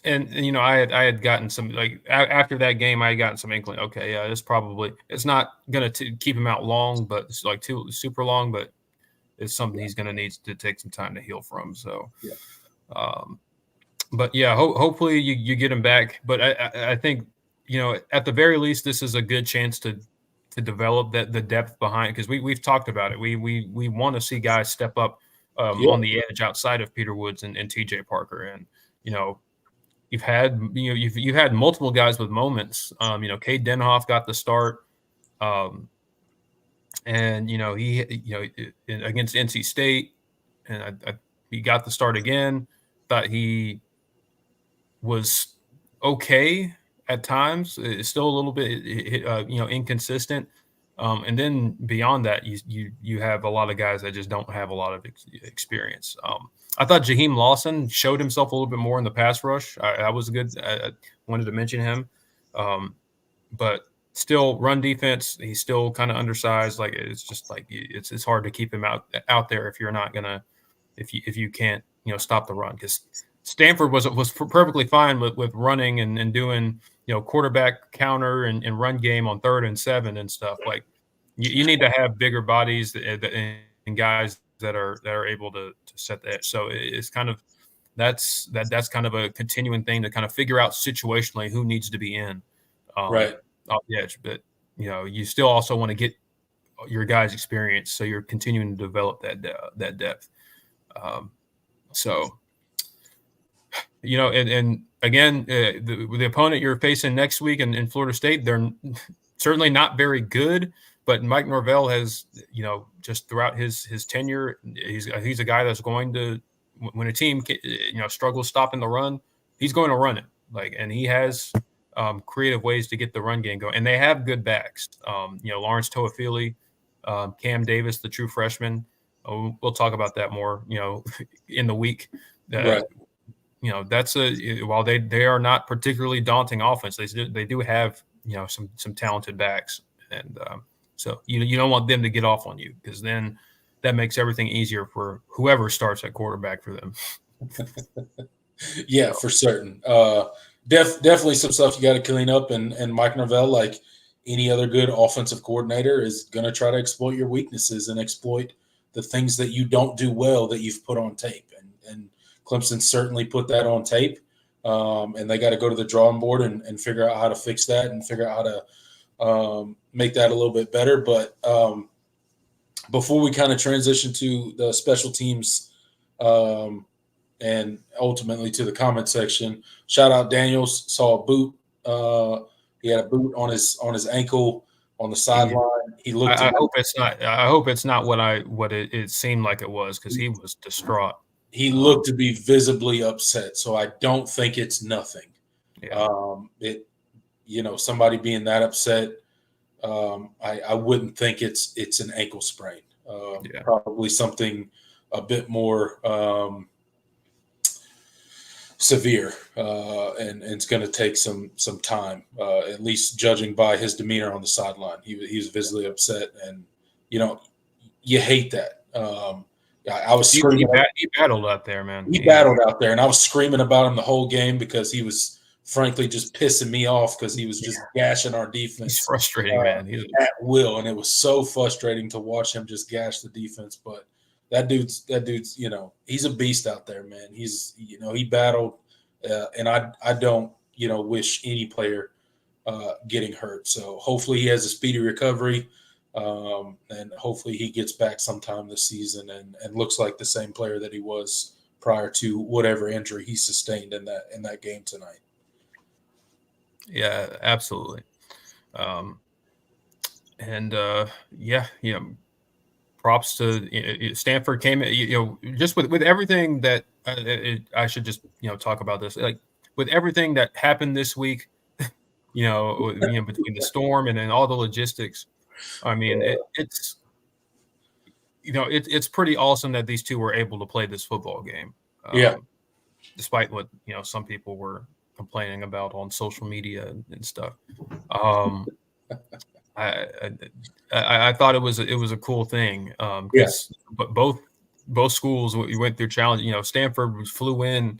And I had gotten some, like, after that game, I had gotten some inkling. Okay, yeah, it's not gonna keep him out long, but it's like too super long, but it's something he's gonna need to take some time to heal from. So, Yeah. but yeah, hopefully you get him back. But I think at the very least, this is a good chance to develop the depth behind, because we've talked about it. We want to see guys step up Yeah. on the edge outside of Peter Woods and TJ Parker, and you've had multiple guys with moments. Cade Denhoff got the start, and he against NC State, and he got the start again. Thought he was okay at times. It's still a little bit inconsistent. And then beyond that, you have a lot of guys that just don't have a lot of experience. I thought Jaheim Lawson showed himself a little bit more in the pass rush. I was good. I wanted to mention him, but still, run defense, he's still kind of undersized. Like, it's just like it's hard to keep him out there if you're not gonna if you can't stop the run, because Stanford was perfectly fine with running and doing quarterback counter and run game on 3rd and 7 and stuff. Like, you need to have bigger bodies and guys that are able to set that. So it's kind of that's kind of a continuing thing to kind of figure out situationally who needs to be in Right. off the edge. But you still also want to get your guys' experience, so you're continuing to develop that depth. So, and again, the opponent you're facing next week in Florida State, they're certainly not very good. But Mike Norvell has, just throughout his tenure, he's a guy that's going to, when a team struggles stopping the run, he's going to run it. And he has creative ways to get the run game going, and they have good backs. Lawrence Toafili, Cam Davis, the true freshman. We'll talk about that more, in the week. Right. That's while they are not particularly daunting offense, they do have some talented backs, and so you don't want them to get off on you, because then that makes everything easier for whoever starts at quarterback for them. Yeah, for certain. Definitely some stuff you got to clean up, and Mike Norvell, like any other good offensive coordinator, is going to try to exploit your weaknesses and exploit the things that you don't do well that you've put on tape. And Clemson certainly put that on tape, and they got to go to the drawing board and figure out how to fix that and figure out how to make that a little bit better. But before we kind of transition to the special teams and ultimately to the comment section, shout out Daniels, saw a boot. He had a boot on his ankle on the sideline. He looked. I hope it's not. I hope it's not what it seemed like it was, because he was distraught. He looked to be visibly upset, so I don't think it's nothing. Yeah. Somebody being that upset, I wouldn't think it's an ankle sprain. Probably something a bit more severe, and it's going to take some time, at least judging by his demeanor on the sideline. He was visibly upset, and you hate that. I was screaming. He battled out there, man. He battled out there, and I was screaming about him the whole game, because he was frankly just pissing me off, because he was just gashing our defense. He's frustrating, man. At will, and it was so frustrating to watch him just gash the defense. But that dude's he's a beast out there, man. He's he battled, and I don't wish any player getting hurt. So hopefully he has a speedy recovery. And hopefully he gets back sometime this season and looks like the same player that he was prior to whatever injury he sustained in that game tonight. Yeah, absolutely. Props to Stanford came, just with everything that I should just talk about this, like with everything that happened this week, between the storm and then all the logistics. I mean, it's pretty awesome that these two were able to play this football game. Despite what some people were complaining about on social media and stuff. I thought it was a cool thing. But both schools went through challenge. Stanford flew in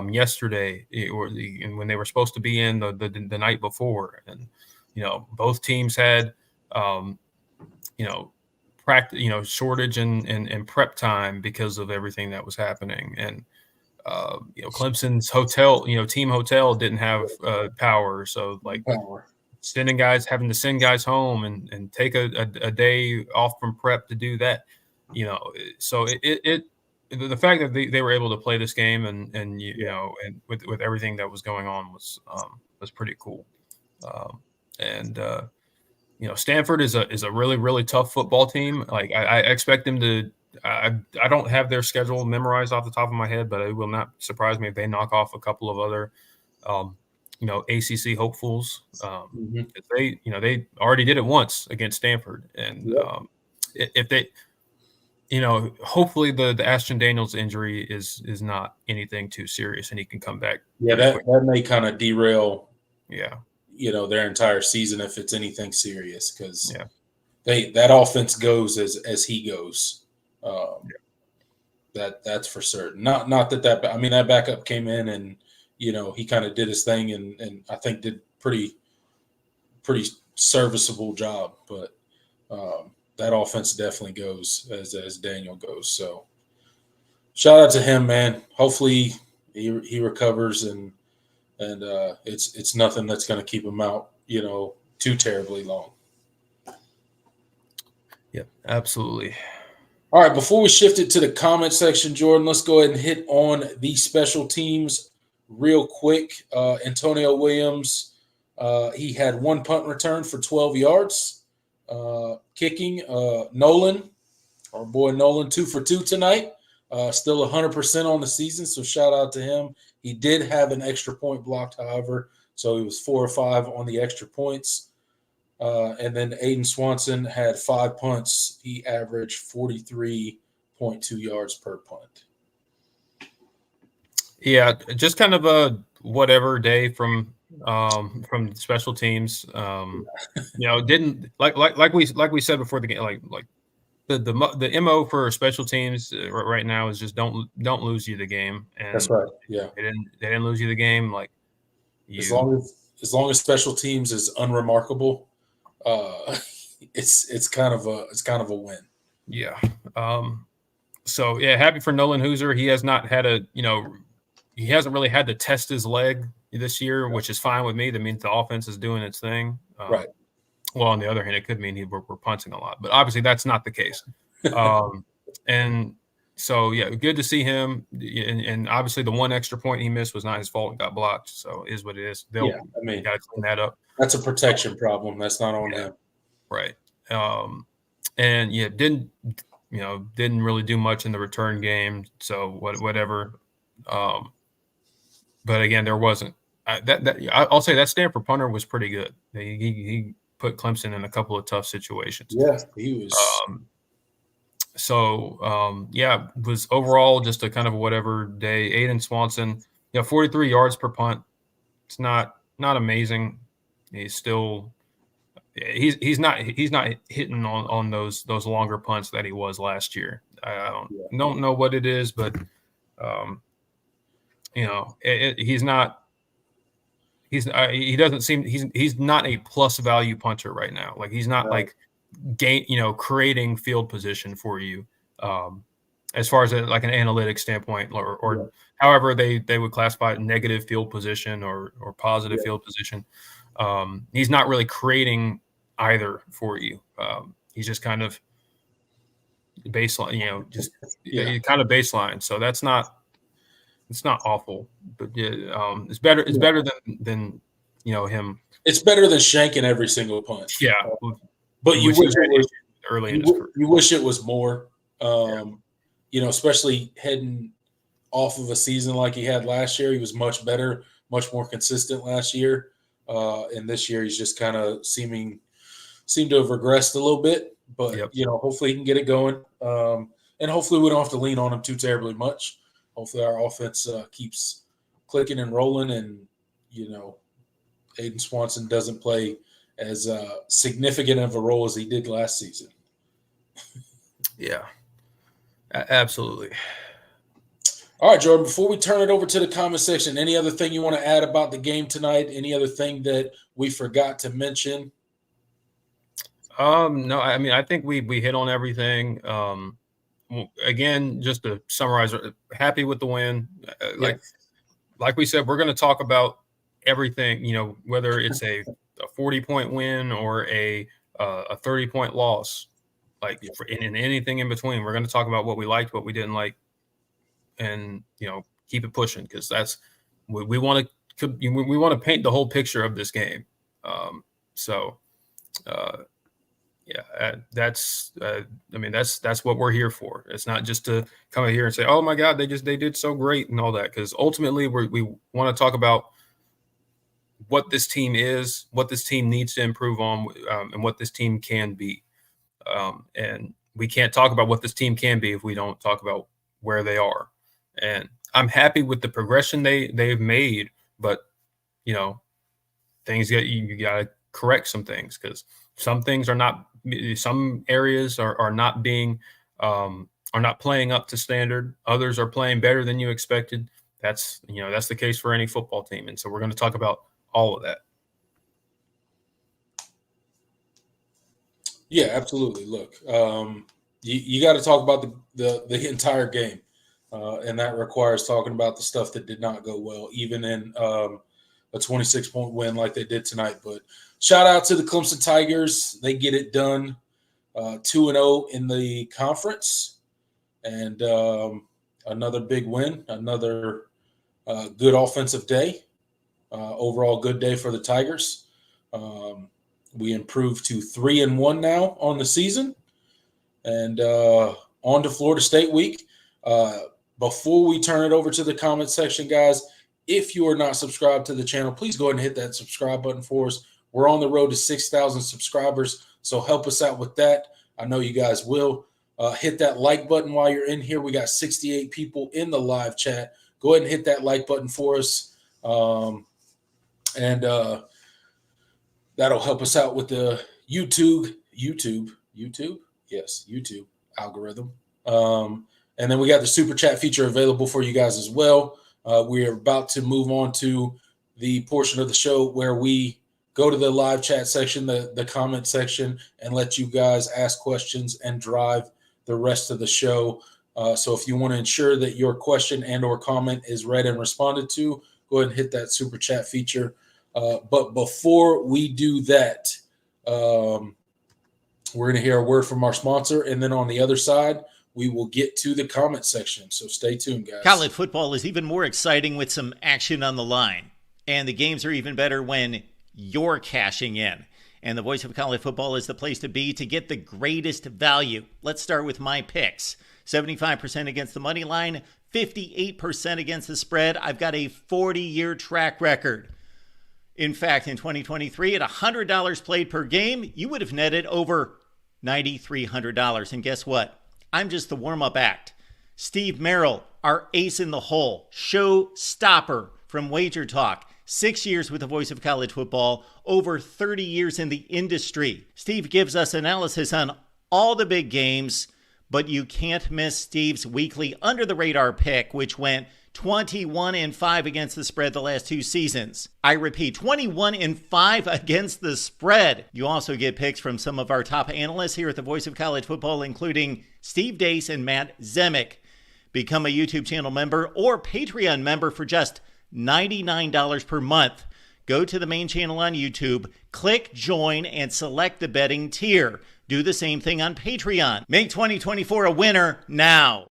yesterday, and when they were supposed to be in the night before, and both teams had practice, shortage and prep time because of everything that was happening. And Clemson's hotel, team hotel didn't have power. So like having to send guys home and take a day off from prep to do that, so the fact that they were able to play this game and with everything that was going on was pretty cool. Stanford is a really, really tough football team. Like I expect them to. I don't have their schedule memorized off the top of my head, but it will not surprise me if they knock off a couple of other, ACC hopefuls. They already did it once against Stanford, and if they, hopefully the Ashton Daniels injury is not anything too serious, and he can come back. Yeah, that may kind of derail. Yeah. Their entire season if it's anything serious, because that offense goes as he goes. That's for certain. Not that I mean, that backup came in and he kind of did his thing and I think did pretty serviceable job, but that offense definitely goes as Daniel goes. So shout out to him, man. Hopefully he recovers and it's nothing that's going to keep him out, too terribly long. Yeah, absolutely. All right, before we shift it to the comment section, Jordan, let's go ahead and hit on the special teams real quick. Antonio Williams, he had one punt return for 12 yards. Kicking, Nolan, our boy Nolan, 2 for 2 tonight. Still 100% on the season, so shout out to him. He did have an extra point blocked, however, so he was 4 or 5 on the extra points. And then Aiden Swanson had 5 punts. He averaged 43.2 yards per punt. Yeah, just kind of a whatever day from special teams. Didn't like we said before the game, like the MO for special teams right now is just don't lose you the game. And that's right. Yeah, they didn't lose you the game. Like as long as special teams is unremarkable, it's kind of a win. Yeah. So yeah, happy for Nolan Hooser. He has not had he hasn't really had to test his leg this year, which is fine with me. That means the offense is doing its thing. Right. Well, on the other hand, it could mean we're punting a lot, but obviously that's not the case. And so, yeah, good to see him. And obviously the one extra point he missed was not his fault. It got blocked. So it is what it is. Got to clean that up. That's a protection problem. That's not on him. Right. And yeah, didn't really do much in the return game. So whatever. But again, there wasn't I'll say that Stanford punter was pretty good. He put Clemson in a couple of tough situations. Yeah, he was. Was overall just a kind of whatever day. Aiden Swanson, 43 yards per punt. It's not amazing. He's still he's not hitting on those longer punts that he was last year. I don't know what it is, but he's not. He doesn't seem he's not a plus value punter right now. Like he's not creating field position for you, as far as like an analytics standpoint, or however they would classify it, negative field position or positive field position. He's not really creating either for you. He's just kind of baseline, kind of baseline. So that's not. It's not awful, but it's better. It's better than him. It's better than shanking every single punch. Yeah, but you wish it was early in his career. You wish it was more. Especially heading off of a season like he had last year. He was much better, much more consistent last year. And this year he's just kind of seemed to have regressed a little bit. But hopefully he can get it going. And hopefully we don't have to lean on him too terribly much. Hopefully our offense keeps clicking and rolling, and Aiden Swanson doesn't play as significant of a role as he did last season. Yeah, absolutely. All right, Jordan, before we turn it over to the comment section, any other thing you want to add about the game tonight? Any other thing that we forgot to mention? No, I mean, I think we hit on everything. again, just to summarize, happy with the win. Yeah. Like we said, we're going to talk about everything, whether it's a 40-point win or a 30-point loss, in anything in between. We're going to talk about what we liked, what we didn't like, and keep it pushing, because that's we want to paint the whole picture of this game. That's what we're here for. It's not just to come in here and say, oh my God, they did so great and all that, because ultimately we want to talk about what this team is, what this team needs to improve on, and what this team can be. And we can't talk about what this team can be if we don't talk about where they are. And I'm happy with the progression they've made, but things you got to correct some things, because some areas are not playing up to standard. Others are playing better than you expected. That's the case for any football team. And so we're going to talk about all of that. Yeah, absolutely. Look, you got to talk about the entire game, and that requires talking about the stuff that did not go well, even in a 26-point win like they did tonight. But shout out to the Clemson Tigers. They get it done, 2-0 in the conference, and another big win, another good offensive day. Overall good day for the Tigers. We improved to 3-1 now on the season, and on to Florida State week. Before we turn it over to the comment section, guys, if you are not subscribed to the channel, please go ahead and hit that subscribe button for us. We're on the road to 6,000 subscribers, so help us out with that. I know you guys will. Hit that like button while you're in here. We got 68 people in the live chat. Go ahead and hit that like button for us. And that'll help us out with the YouTube algorithm. And then we got the super chat feature available for you guys as well. We are about to move on to the portion of the show where we go to the live chat section, the comment section, and let you guys ask questions and drive the rest of the show. So if you want to ensure that your question and or comment is read and responded to, go ahead and hit that super chat feature. But before we do that, we're going to hear a word from our sponsor, and then on the other side, we will get to the comment section. So stay tuned, guys. College football is even more exciting with some action on the line, and the games are even better when you're cashing in. And the Voice of College Football is the place to be to get the greatest value. Let's start with my picks. 75% against the money line, 58% against the spread. I've got a 40-year track record. In fact, in 2023, at $100 played per game, you would have netted over $9,300. And guess what? I'm just the warm-up act. Steve Merrill, our ace in the hole, show stopper from Wager Talk. 6 years with the Voice of College Football, over 30 years in the industry. Steve gives us analysis on all the big games, but you can't miss Steve's weekly under-the-radar pick, which went 21-5 against the spread the last 2 seasons. I repeat, 21-5 against the spread. You also get picks from some of our top analysts here at the Voice of College Football, including Steve Dace and Matt Zemek. Become a YouTube channel member or Patreon member for just $99 per month. Go to the main channel on YouTube, click join, and select the betting tier. Do the same thing on Patreon. Make 2024 a winner now.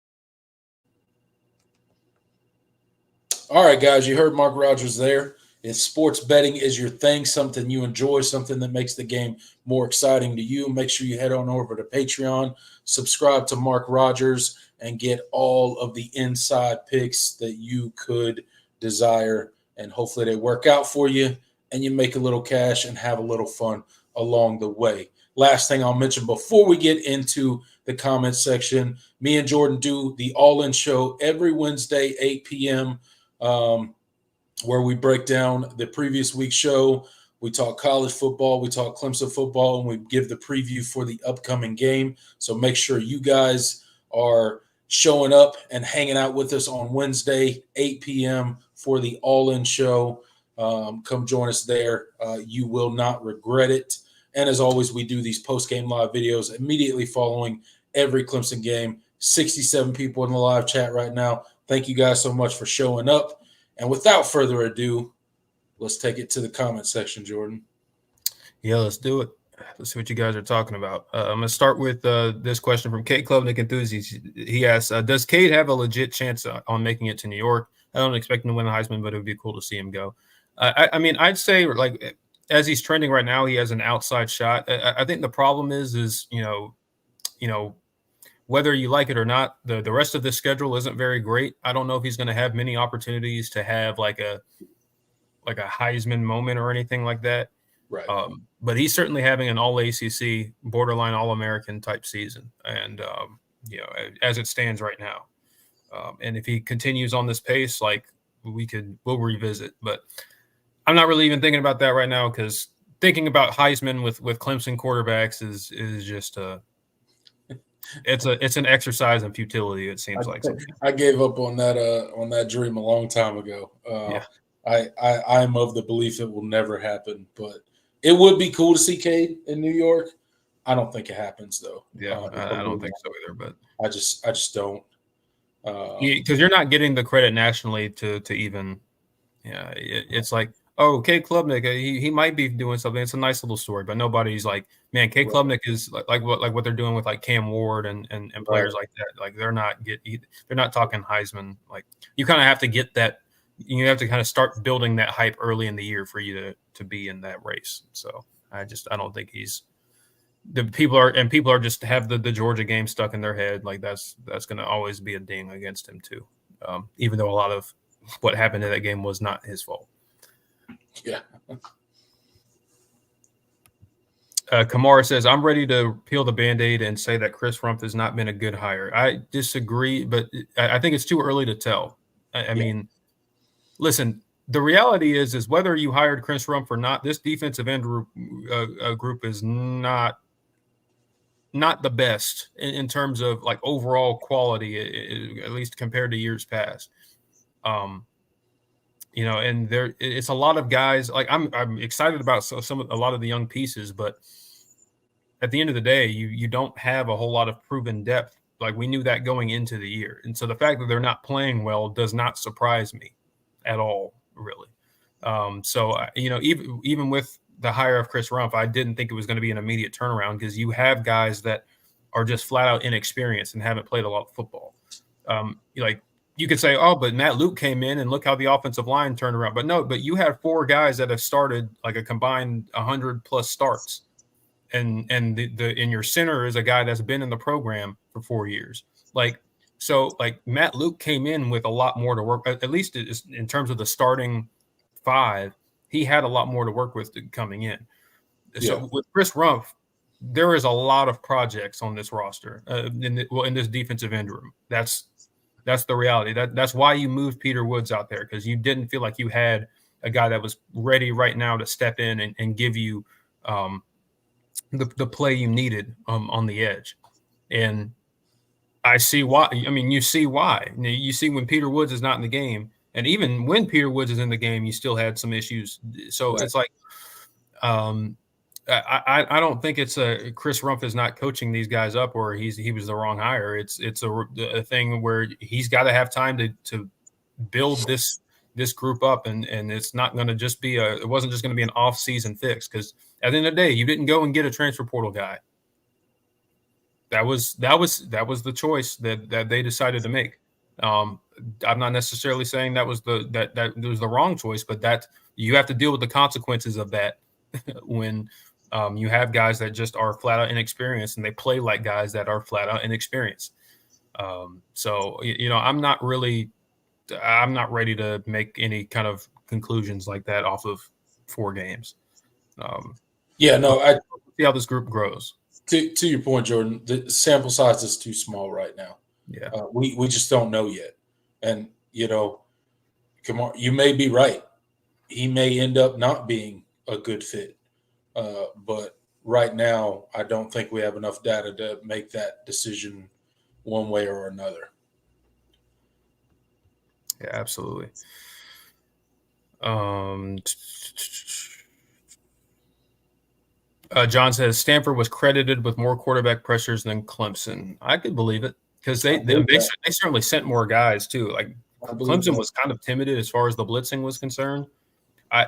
All right, guys, you heard Mark Rogers there. If sports betting is your thing, something you enjoy, something that makes the game more exciting to you, make sure you head on over to Patreon, subscribe to Mark Rogers, and get all of the inside picks that you could desire. And hopefully they work out for you and you make a little cash and have a little fun along the way. Last thing I'll mention before we get into the comment section, me and Jordan do the All-In Show every Wednesday, 8 p.m., where we break down the previous week's show. We talk college football, we talk Clemson football, and we give the preview for the upcoming game. So make sure you guys are showing up and hanging out with us on Wednesday, 8 p.m. for the All-In Show. Come join us there. You will not regret it. And as always, we do these post-game live videos immediately following every Clemson game. 67 people in the live chat right now. Thank you guys so much for showing up. And without further ado, let's take it to the comment section, Jordan. Yeah, let's do it. Let's see what you guys are talking about. I'm going to start with this question from Kate Klubnik Enthusiast. He asks, does Cade have a legit chance on making it to New York? I don't expect him to win the Heisman, but it would be cool to see him go. I mean, I'd say, like, as he's trending right now, he has an outside shot. I think the problem is you know, whether you like it or not, the rest of this schedule isn't very great. I don't know if he's going to have many opportunities to have like a Heisman moment or anything like that. Right. But he's certainly having an all ACC, borderline All-American type season. And, as it stands right now. And if he continues on this pace, like we'll revisit, but I'm not really even thinking about that right now, because thinking about Heisman with Clemson quarterbacks is just it's an exercise in futility. It seems like something. I gave up on that dream a long time ago. Yeah. I'm of the belief it will never happen, but it would be cool to see Cade in New York. I don't think it happens though. Yeah, I don't think so either. But I just don't. Because you're not getting the credit nationally to even. Yeah, it's like, oh, Cade Klubnik, he might be doing something. It's a nice little story, but nobody's like, man, Cade Klubnik is like what they're doing with like Cam Ward and players like that. Like they're not talking Heisman. Like you kind of have to get that. You have to kind of start building that hype early in the year for you to be in that race. So I don't think people are just have the Georgia game stuck in their head. Like that's going to always be a ding against him too. Even though a lot of what happened in that game was not his fault. Yeah. Kamara says, I'm ready to peel the Band-Aid and say that Chris Rumph has not been a good hire. I disagree, but I think it's too early to tell. I mean, listen, the reality is whether you hired Chris Rumph or not, this defensive end group is not the best in terms of like overall quality, at least compared to years past. And it's a lot of guys. Like I'm excited about a lot of the young pieces, but at the end of the day, you don't have a whole lot of proven depth. Like we knew that going into the year, and so the fact that they're not playing well does not surprise me at all, really. Even with the hire of Chris Rumph, I didn't think it was going to be an immediate turnaround, because you have guys that are just flat out inexperienced and haven't played a lot of football. You could say, oh, but Matt Luke came in and look how the offensive line turned around. But no, but you have 4 guys that have started like a combined 100 plus starts. And your center is a guy that's been in the program for 4 years. So Matt Luke came in with a lot more to work, at least in terms of the starting 5, he had a lot more to work with coming in. Yeah. So with Chris Rumph, there is a lot of projects on this roster in this defensive end room. That's the reality. That's why you moved Peter Woods out there, because you didn't feel like you had a guy that was ready right now to step in and give you the play you needed on the edge. And I see why. I mean, you see why. You see when Peter Woods is not in the game, and even when Peter Woods is in the game, you still had some issues. So It's like I don't think it's Chris Rumph is not coaching these guys up, or he was the wrong hire. It's a thing where he's got to have time to build this group up, and it's not going to just be it wasn't just going to be an off-season fix, because at the end of the day, you didn't go and get a transfer portal guy. That was the choice that they decided to make. I'm not necessarily saying that was the wrong choice, but that you have to deal with the consequences of that when you have guys that just are flat out inexperienced, and they play like guys that are flat out inexperienced. So I'm not ready to make any kind of conclusions like that off of 4 games. I see how this group grows. To your point, Jordan, the sample size is too small right now. Yeah, we just don't know yet, and Kamara, you may be right. He may end up not being a good fit, but right now, I don't think we have enough data to make that decision one way or another. Yeah, absolutely. John says Stanford was credited with more quarterback pressures than Clemson. I could believe it. because they certainly sent more guys too. Like Clemson was kind of timid as far as the blitzing was concerned. I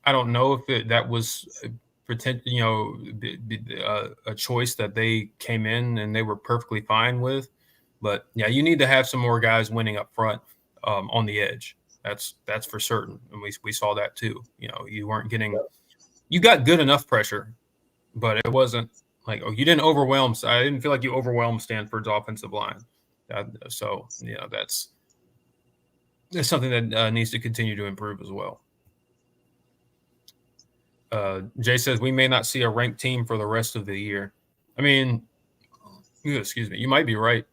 don't know if that was a choice that they came in and they were perfectly fine with. But yeah, you need to have some more guys winning up front on the edge. That's for certain, and we saw that too. You weren't getting, you got good enough pressure, but it wasn't like, you didn't overwhelm. I didn't feel like you overwhelmed Stanford's offensive line. So that's something that needs to continue to improve as well. Jay says we may not see a ranked team for the rest of the year. I mean, excuse me, you might be right.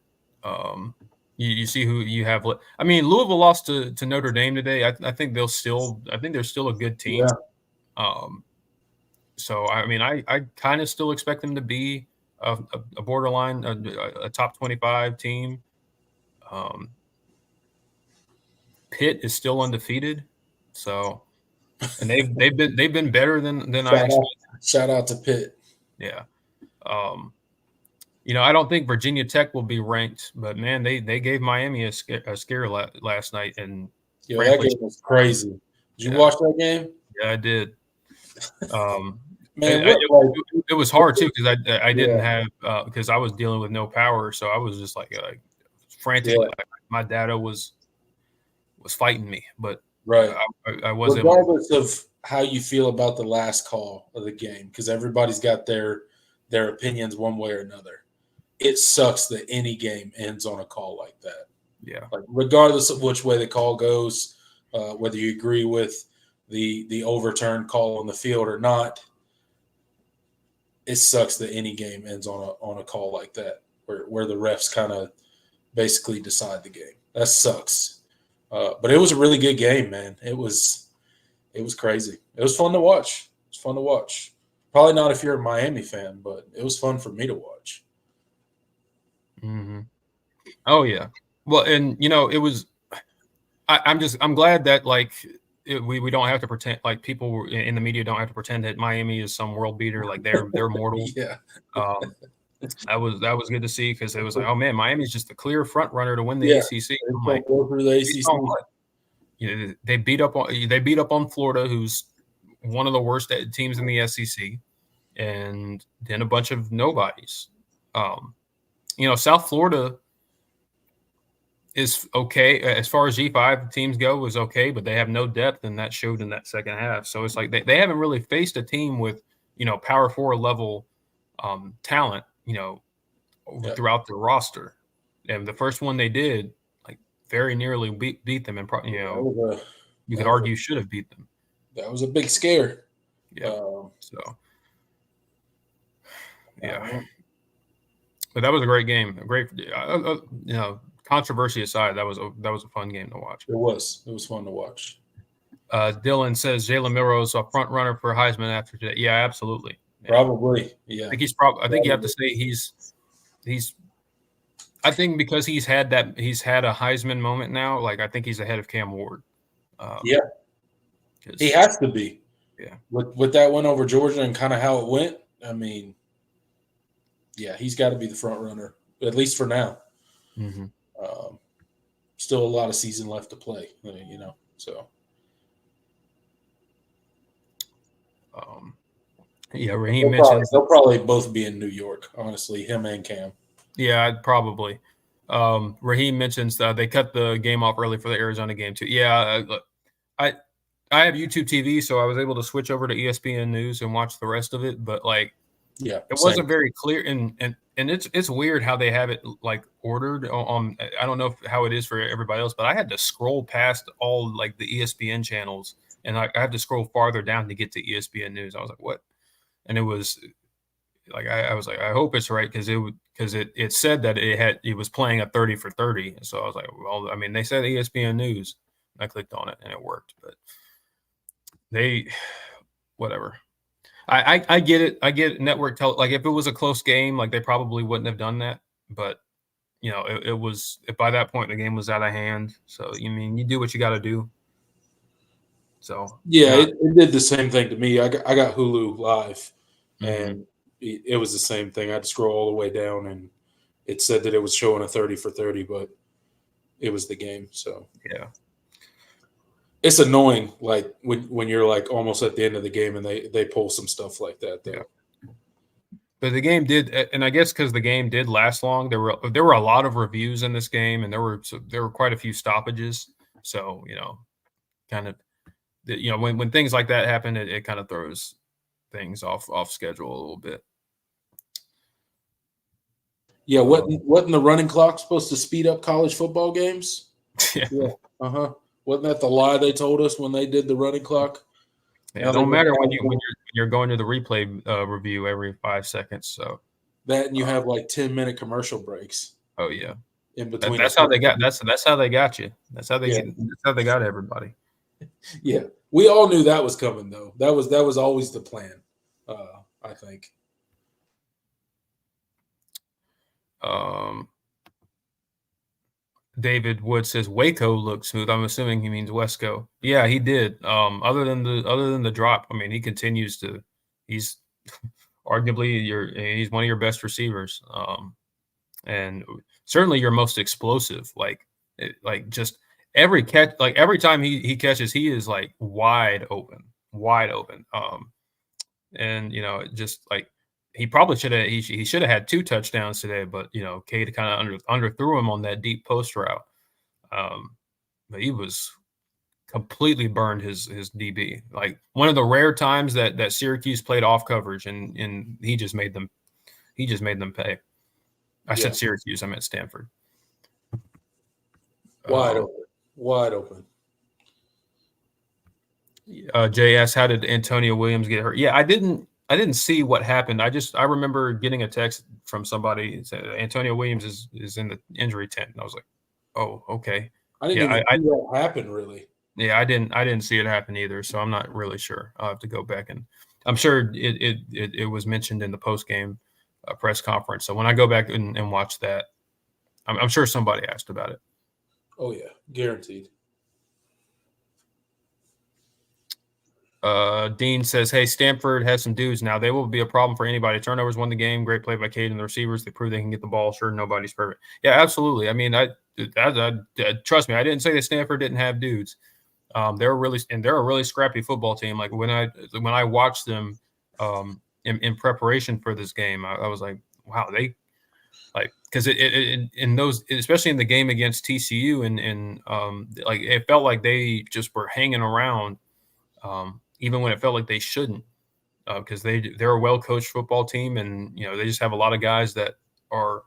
You see who you have. I mean, Louisville lost to Notre Dame today. I think they're still a good team. Yeah. So I mean, I kind of still expect them to be a borderline, a top 25 team. Pitt is still undefeated, so. And they've been better than I expected. Shout out to Pitt. Yeah. I don't think Virginia Tech will be ranked, but man, they gave Miami a scare last night, and that game was crazy. Did you watch that game? Yeah, I did. Man, it was hard too because I didn't have because I was dealing with no power, so I was just like frantically. Like, my data was fighting me, but. Right. I wasn't. Regardless of how you feel about the last call of the game, because everybody's got their opinions one way or another. It sucks that any game ends on a call like that. Yeah. Like, regardless of which way the call goes, whether you agree with the overturned call on the field or not, it sucks that any game ends on a call like that, where the refs kind of basically decide the game. That sucks. But it was a really good game, man. It was crazy. It was fun to watch. Probably not if you're a Miami fan, but it was fun for me to watch. Mm-hmm. Oh yeah. Well, and it was. I'm glad that we don't have to pretend, like people in the media don't have to pretend that Miami is some world beater, like they're mortal. Yeah. That was good to see, because it was like, oh man, Miami's just the clear front runner to win the ACC. I'm like, they beat up on Florida, who's one of the worst teams in the SEC, and then a bunch of nobodies. South Florida is okay as far as G5 teams go, is okay, but they have no depth, and that showed in that second half. So it's like they haven't really faced a team with Power 4 level talent throughout the roster, and the first one they did very nearly beat them, and you could argue should have beat them. That was a big scare. Yeah. But that was a great game. A great, controversy aside, that was a fun game to watch. It was fun to watch. Dylan says Jalen Milroe's a front runner for Heisman after today. Yeah, absolutely. Probably. Yeah. I think I think you have to say he's. I think because he's had a Heisman moment now. Like, I think he's ahead of Cam Ward. Yeah. He has to be. Yeah. With that win over Georgia and kind of how it went, I mean, yeah, he's got to be the front runner, at least for now. Mm-hmm. Still a lot of season left to play, so. Yeah, Raheem mentions they'll probably both be in New York, honestly, him and Cam. Yeah, probably. Raheem mentions they cut the game off early for the Arizona game too. Yeah, I have YouTube TV, so I was able to switch over to ESPN News and watch the rest of it. But it wasn't very clear, and it's weird how they have it ordered on. I don't know how it is for everybody else, but I had to scroll past all the ESPN channels, and I had to scroll farther down to get to ESPN News. I was like, what? And it was I was like, I hope it's right, because it said that it was playing a 30 for 30. So I was like, well, I mean, they said ESPN News. I clicked on it and it worked, but whatever. I get it. I get network if it was a close game, they probably wouldn't have done that. But it was, by that point the game was out of hand. So you do what you got to do. So yeah, it did the same thing to me. I got Hulu Live, mm-hmm. and it was the same thing. I had to scroll all the way down, and it said that it was showing a 30 for 30, but it was the game. So Yeah. it's annoying, like when you're like almost at the end of the game and they pull some stuff like that, though. Yeah. But the game did, and I guess because the game did last long, there were a lot of reviews in this game, and there were quite a few stoppages. So kind of, when things like that happen, it kind of throws things off schedule a little bit. Yeah, wasn't the running clock supposed to speed up college football games? Yeah. Wasn't that the lie they told us when they did the running clock? It don't matter when you're going to the replay review every 5 seconds. So that, and you have like 10-minute commercial breaks. Oh yeah, in between. That's how they got. That's how they got you. That's how they got everybody. Yeah, we all knew that was coming, though. That was always the plan. I think. David Wood says Waco looked smooth. I'm assuming he means Wesco. Yeah, he did. Other than the drop, I mean, he continues to. He's arguably he's one of your best receivers, and certainly your most explosive. Like just every catch, like every time he catches, he is like wide open. And just like he probably should have he should have had 2 touchdowns today, but Cade kind of underthrew him on that deep post route. But he was completely burned his DB. Like one of the rare times that Syracuse played off coverage and he just made them pay. I said Syracuse, I meant Stanford. Wide open. JS, how did Antonio Williams get hurt? Yeah, I didn't see what happened. I remember getting a text from somebody that said Antonio Williams is in the injury tent, and I was like, oh, okay. I didn't even see that happen, really. Yeah, I didn't see it happen either, so I'm not really sure. I'll have to go back, and I'm sure it was mentioned in the post-game press conference. So when I go back and watch that, I'm sure somebody asked about it. Oh yeah, guaranteed. Dean says, hey, Stanford has some dudes now. They will be a problem for anybody. Turnovers won the game. Great play by Cade and the receivers. They prove they can get the ball. Sure, nobody's perfect. Yeah, absolutely. I mean, I trust me. I didn't say that Stanford didn't have dudes. They're a really scrappy football team. Like when I watched them in preparation for this game, I was like, wow, they like, because in those, especially in the game against TCU, and like it felt like they just were hanging around. Even when it felt like they shouldn't, because they're a well-coached football team, and they just have a lot of guys that are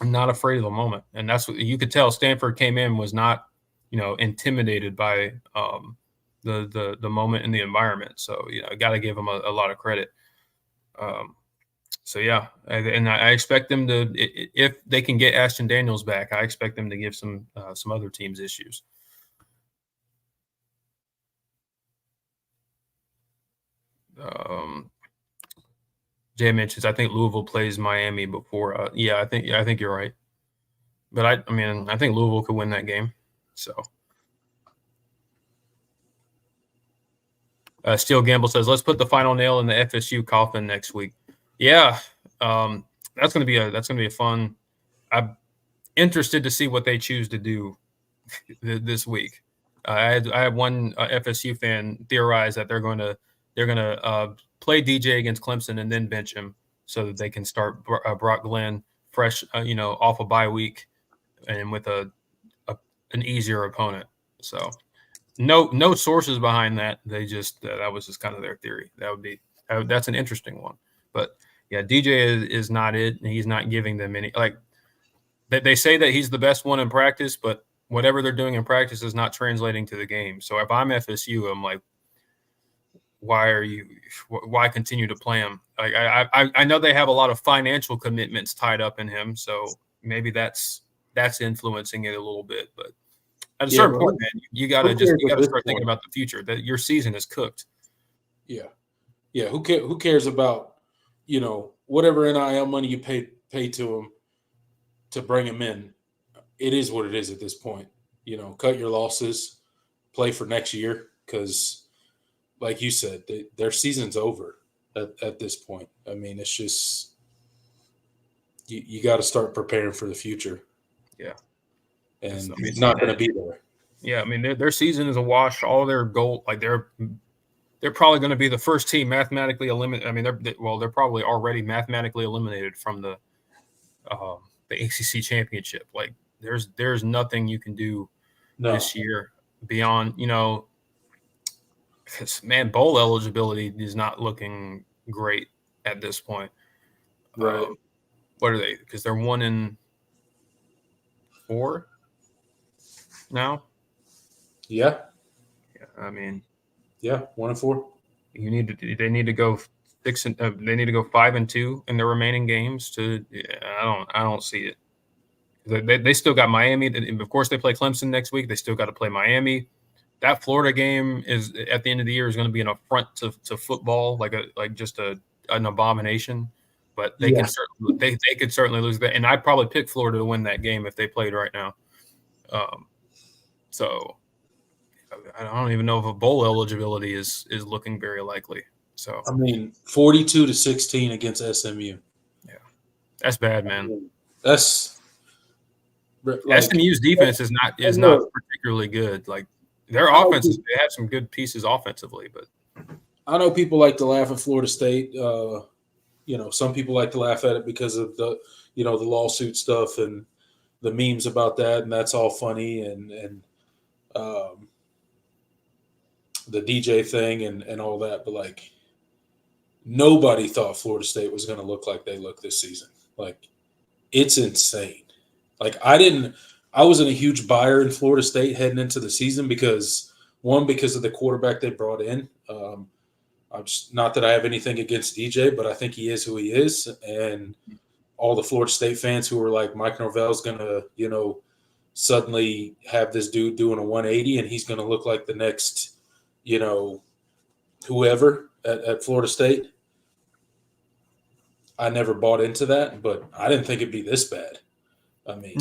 not afraid of the moment, and that's what you could tell. Stanford came in was not, intimidated by the moment and the environment. So I got to give them a lot of credit. So yeah, and I expect them to, if they can get Ashton Daniels back, I expect them to give some other teams issues. Jay mentions, I think Louisville plays Miami before. I think you're right. But I think Louisville could win that game. So Steel Gamble says, let's put the final nail in the FSU coffin next week. Yeah, that's gonna be a fun. I'm interested to see what they choose to do this week. I had one FSU fan theorize that they're gonna play DJ against Clemson and then bench him so that they can start Brock Glenn fresh, off a bye week and with an easier opponent. So no sources behind that. They just that was just kind of their theory. That's an interesting one. But yeah, DJ is not it, and he's not giving them any, like they say that he's the best one in practice, but whatever they're doing in practice is not translating to the game. So if I'm FSU, I'm like, why continue to play him? I know they have a lot of financial commitments tied up in him, so maybe that's influencing it a little bit. But at a certain point, man, you got to start thinking about the future. That your season is cooked. Yeah. Who cares about whatever NIL money you pay to him to bring him in? It is what it is at this point. Cut your losses, play for next year, because like you said, their season's over at this point. I mean, it's just you got to start preparing for the future. Yeah. And I mean, he's not going to be there. Yeah, I mean their season is a wash. All their goal, like they're probably going to be the first team mathematically eliminated. I mean, they're probably already mathematically eliminated from the ACC championship. Like there's nothing you can do this year beyond, because man, bowl eligibility is not looking great at this point. Right. What are they? Because they're 1-4 now. Yeah. I mean, 1-4. they need to go 6 and they need to go 5-2 in their remaining games to. I don't see it. They still got Miami. Of course, they play Clemson next week. They still got to play Miami. That Florida game is at the end of the year is going to be an affront to football, like just an abomination. But they can certainly they could certainly lose that, and I'd probably pick Florida to win that game if they played right now. So I don't even know if a bowl eligibility is looking very likely. So I mean, 42-16 against SMU. Yeah, that's bad, man. That's like, SMU's defense is not particularly good. Like their offenses, they have some good pieces offensively, but I know people like to laugh at Florida State. Some people like to laugh at it because of the lawsuit stuff and the memes about that, and that's all funny, and the DJ thing and all that. But like, nobody thought Florida State was going to look like they look this season. Like, it's insane. Like, I wasn't a huge buyer in Florida State heading into the season because of the quarterback they brought in. I'm just, not that I have anything against DJ, but I think he is who he is. And all the Florida State fans who were like, Mike Norvell's going to, suddenly have this dude doing a 180 and he's going to look like the next, whoever at Florida State. I never bought into that, but I didn't think it'd be this bad. I mean,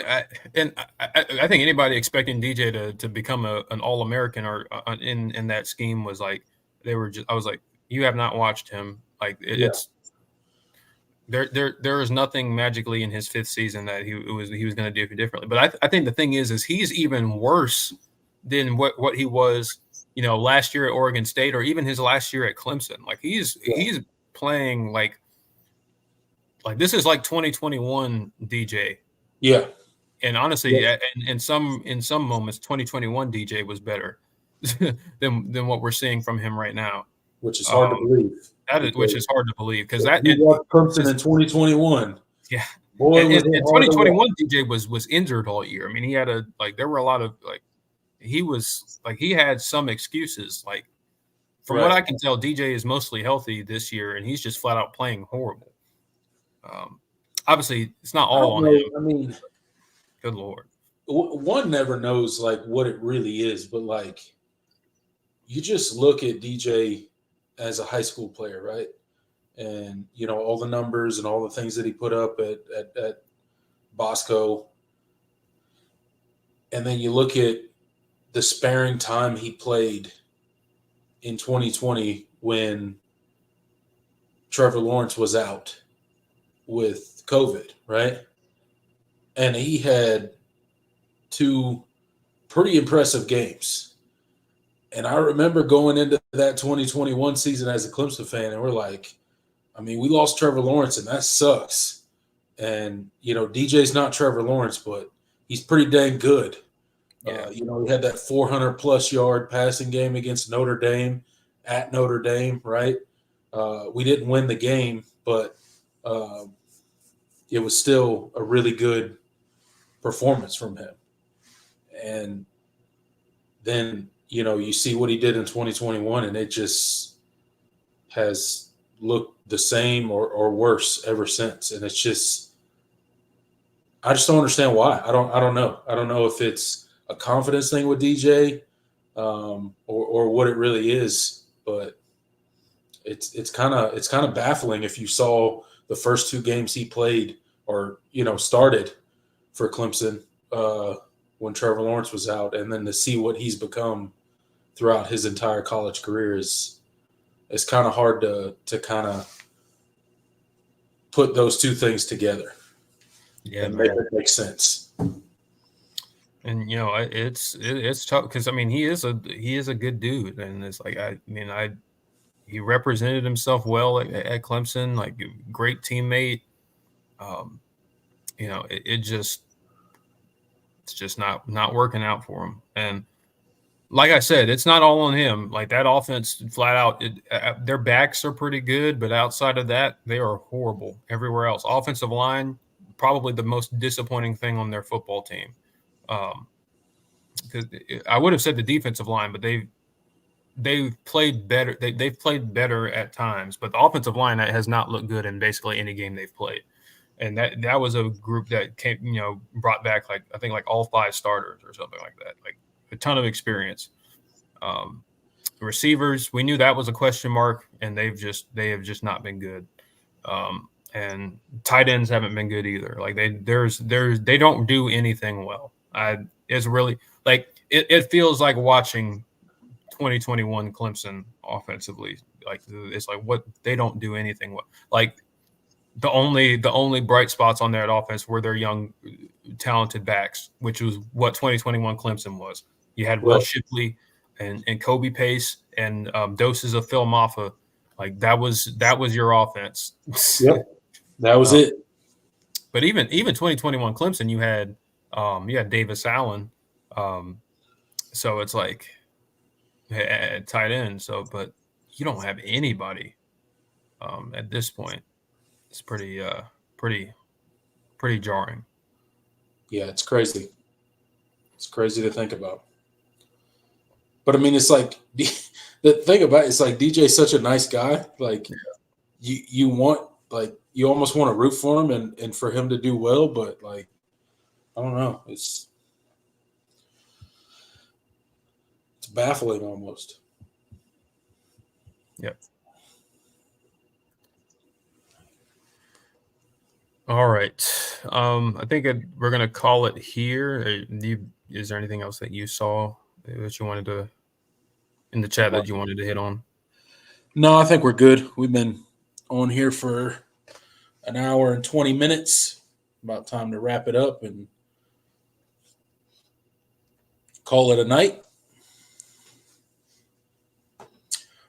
I think anybody expecting DJ to become an All-American or in that scheme was like, I was like, you have not watched him. Like it's there is nothing magically in his fifth season that he was going to do differently. But I think the thing is he's even worse than what he was, last year at Oregon State or even his last year at Clemson. Like he's playing like this is like 2021 DJ. Yeah. And honestly, in some moments, 2021 DJ was better than what we're seeing from him right now, which is hard to believe. Which is hard to believe because he was Clemson in 2021. Yeah, boy, in 2021 DJ was injured all year. I mean, he had there were a lot of he had some excuses. Like from what I can tell, DJ is mostly healthy this year, and he's just flat out playing horrible. Obviously, it's not all on him. I mean, good Lord. One never knows like what it really is, but like you just look at DJ as a high school player, right? And all the numbers and all the things that he put up at Bosco, and then you look at the sparing time he played in 2020 when Trevor Lawrence was out with COVID, right? And he had 2 pretty impressive games. And I remember going into that 2021 season as a Clemson fan, and we're like, I mean, we lost Trevor Lawrence, and that sucks. And, DJ's not Trevor Lawrence, but he's pretty dang good. Yeah. He had that 400-plus yard passing game against Notre Dame at Notre Dame, right? We didn't win the game, but it was still a really good performance from him. And then, you see what he did in 2021, and it just has looked the same or worse ever since. And it's just, I just don't understand why. I don't know. I don't know if it's a confidence thing with DJ or what it really is, but it's kind of baffling if you saw the first 2 games he played or started for Clemson when Trevor Lawrence was out, and then to see what he's become throughout his entire college career is kind of hard to kind of put those two things together Yeah, and make it make sense. And it's tough because I mean he is a good dude, and it's like he represented himself well at Clemson, like great teammate. It's just not working out for him. And like I said, it's not all on him. Like that offense, flat out, their backs are pretty good, but outside of that, they are horrible everywhere else. Offensive line, probably the most disappointing thing on their football team. Because I would have said the defensive line, but they've played better. They've played better at times, but the offensive line has not looked good in basically any game they've played. And that was a group that came, brought back I think all 5 starters or something like that, like a ton of experience. Receivers, we knew that was a question mark, and they have just not been good. And tight ends haven't been good either. Like they don't do anything well. It's really it feels like watching 2021 Clemson offensively. Like it's like what they don't do anything well. Like the only bright spots on their offense were their young, talented backs, which was what 2021 Clemson was. You had Will Shipley and Kobe Pace and doses of Phil Maffa. Like that was your offense. Yep, that was it. But even 2021 Clemson, you had Davis Allen. So it's like at tight end. So, but you don't have anybody at this point. It's pretty jarring. Yeah, it's crazy. It's crazy to think about. But I mean, it's like the thing about it, it's like DJ's such a nice guy. Like you want, like you almost want to root for him and for him to do well, but like I don't know, it's baffling almost. Yep. All right. I think we're going to call it here. Is there anything else that you saw that you wanted to in the chat that you wanted to hit on? No, I think we're good. We've been on here for an hour and 20 minutes. About time to wrap it up and call it a night.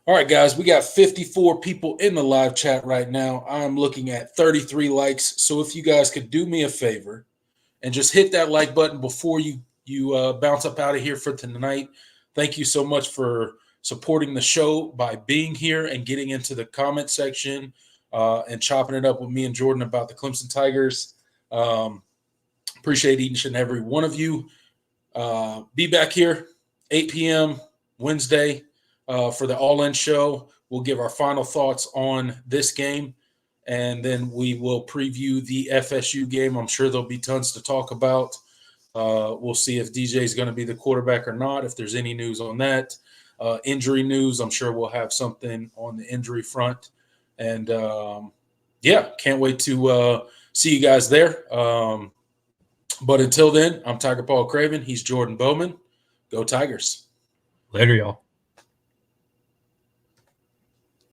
All right, guys, we got 54 people in the live chat right now. I'm looking at 33 likes. So if you guys could do me a favor and just hit that like button before you bounce up out of here for tonight. Thank you so much for supporting the show by being here and getting into the comment section and chopping it up with me and Jordan about the Clemson Tigers. Appreciate each and every one of you. Be back here 8 p.m. Wednesday. For the All-In show. We'll give our final thoughts on this game, and then we will preview the FSU game. I'm sure there'll be tons to talk about. We'll see if DJ is going to be the quarterback or not, if there's any news on that. Injury news, I'm sure we'll have something on the injury front. And, can't wait to see you guys there. But until then, I'm Tiger Paul Craven. He's Jordan Bowman. Go Tigers. Later, y'all.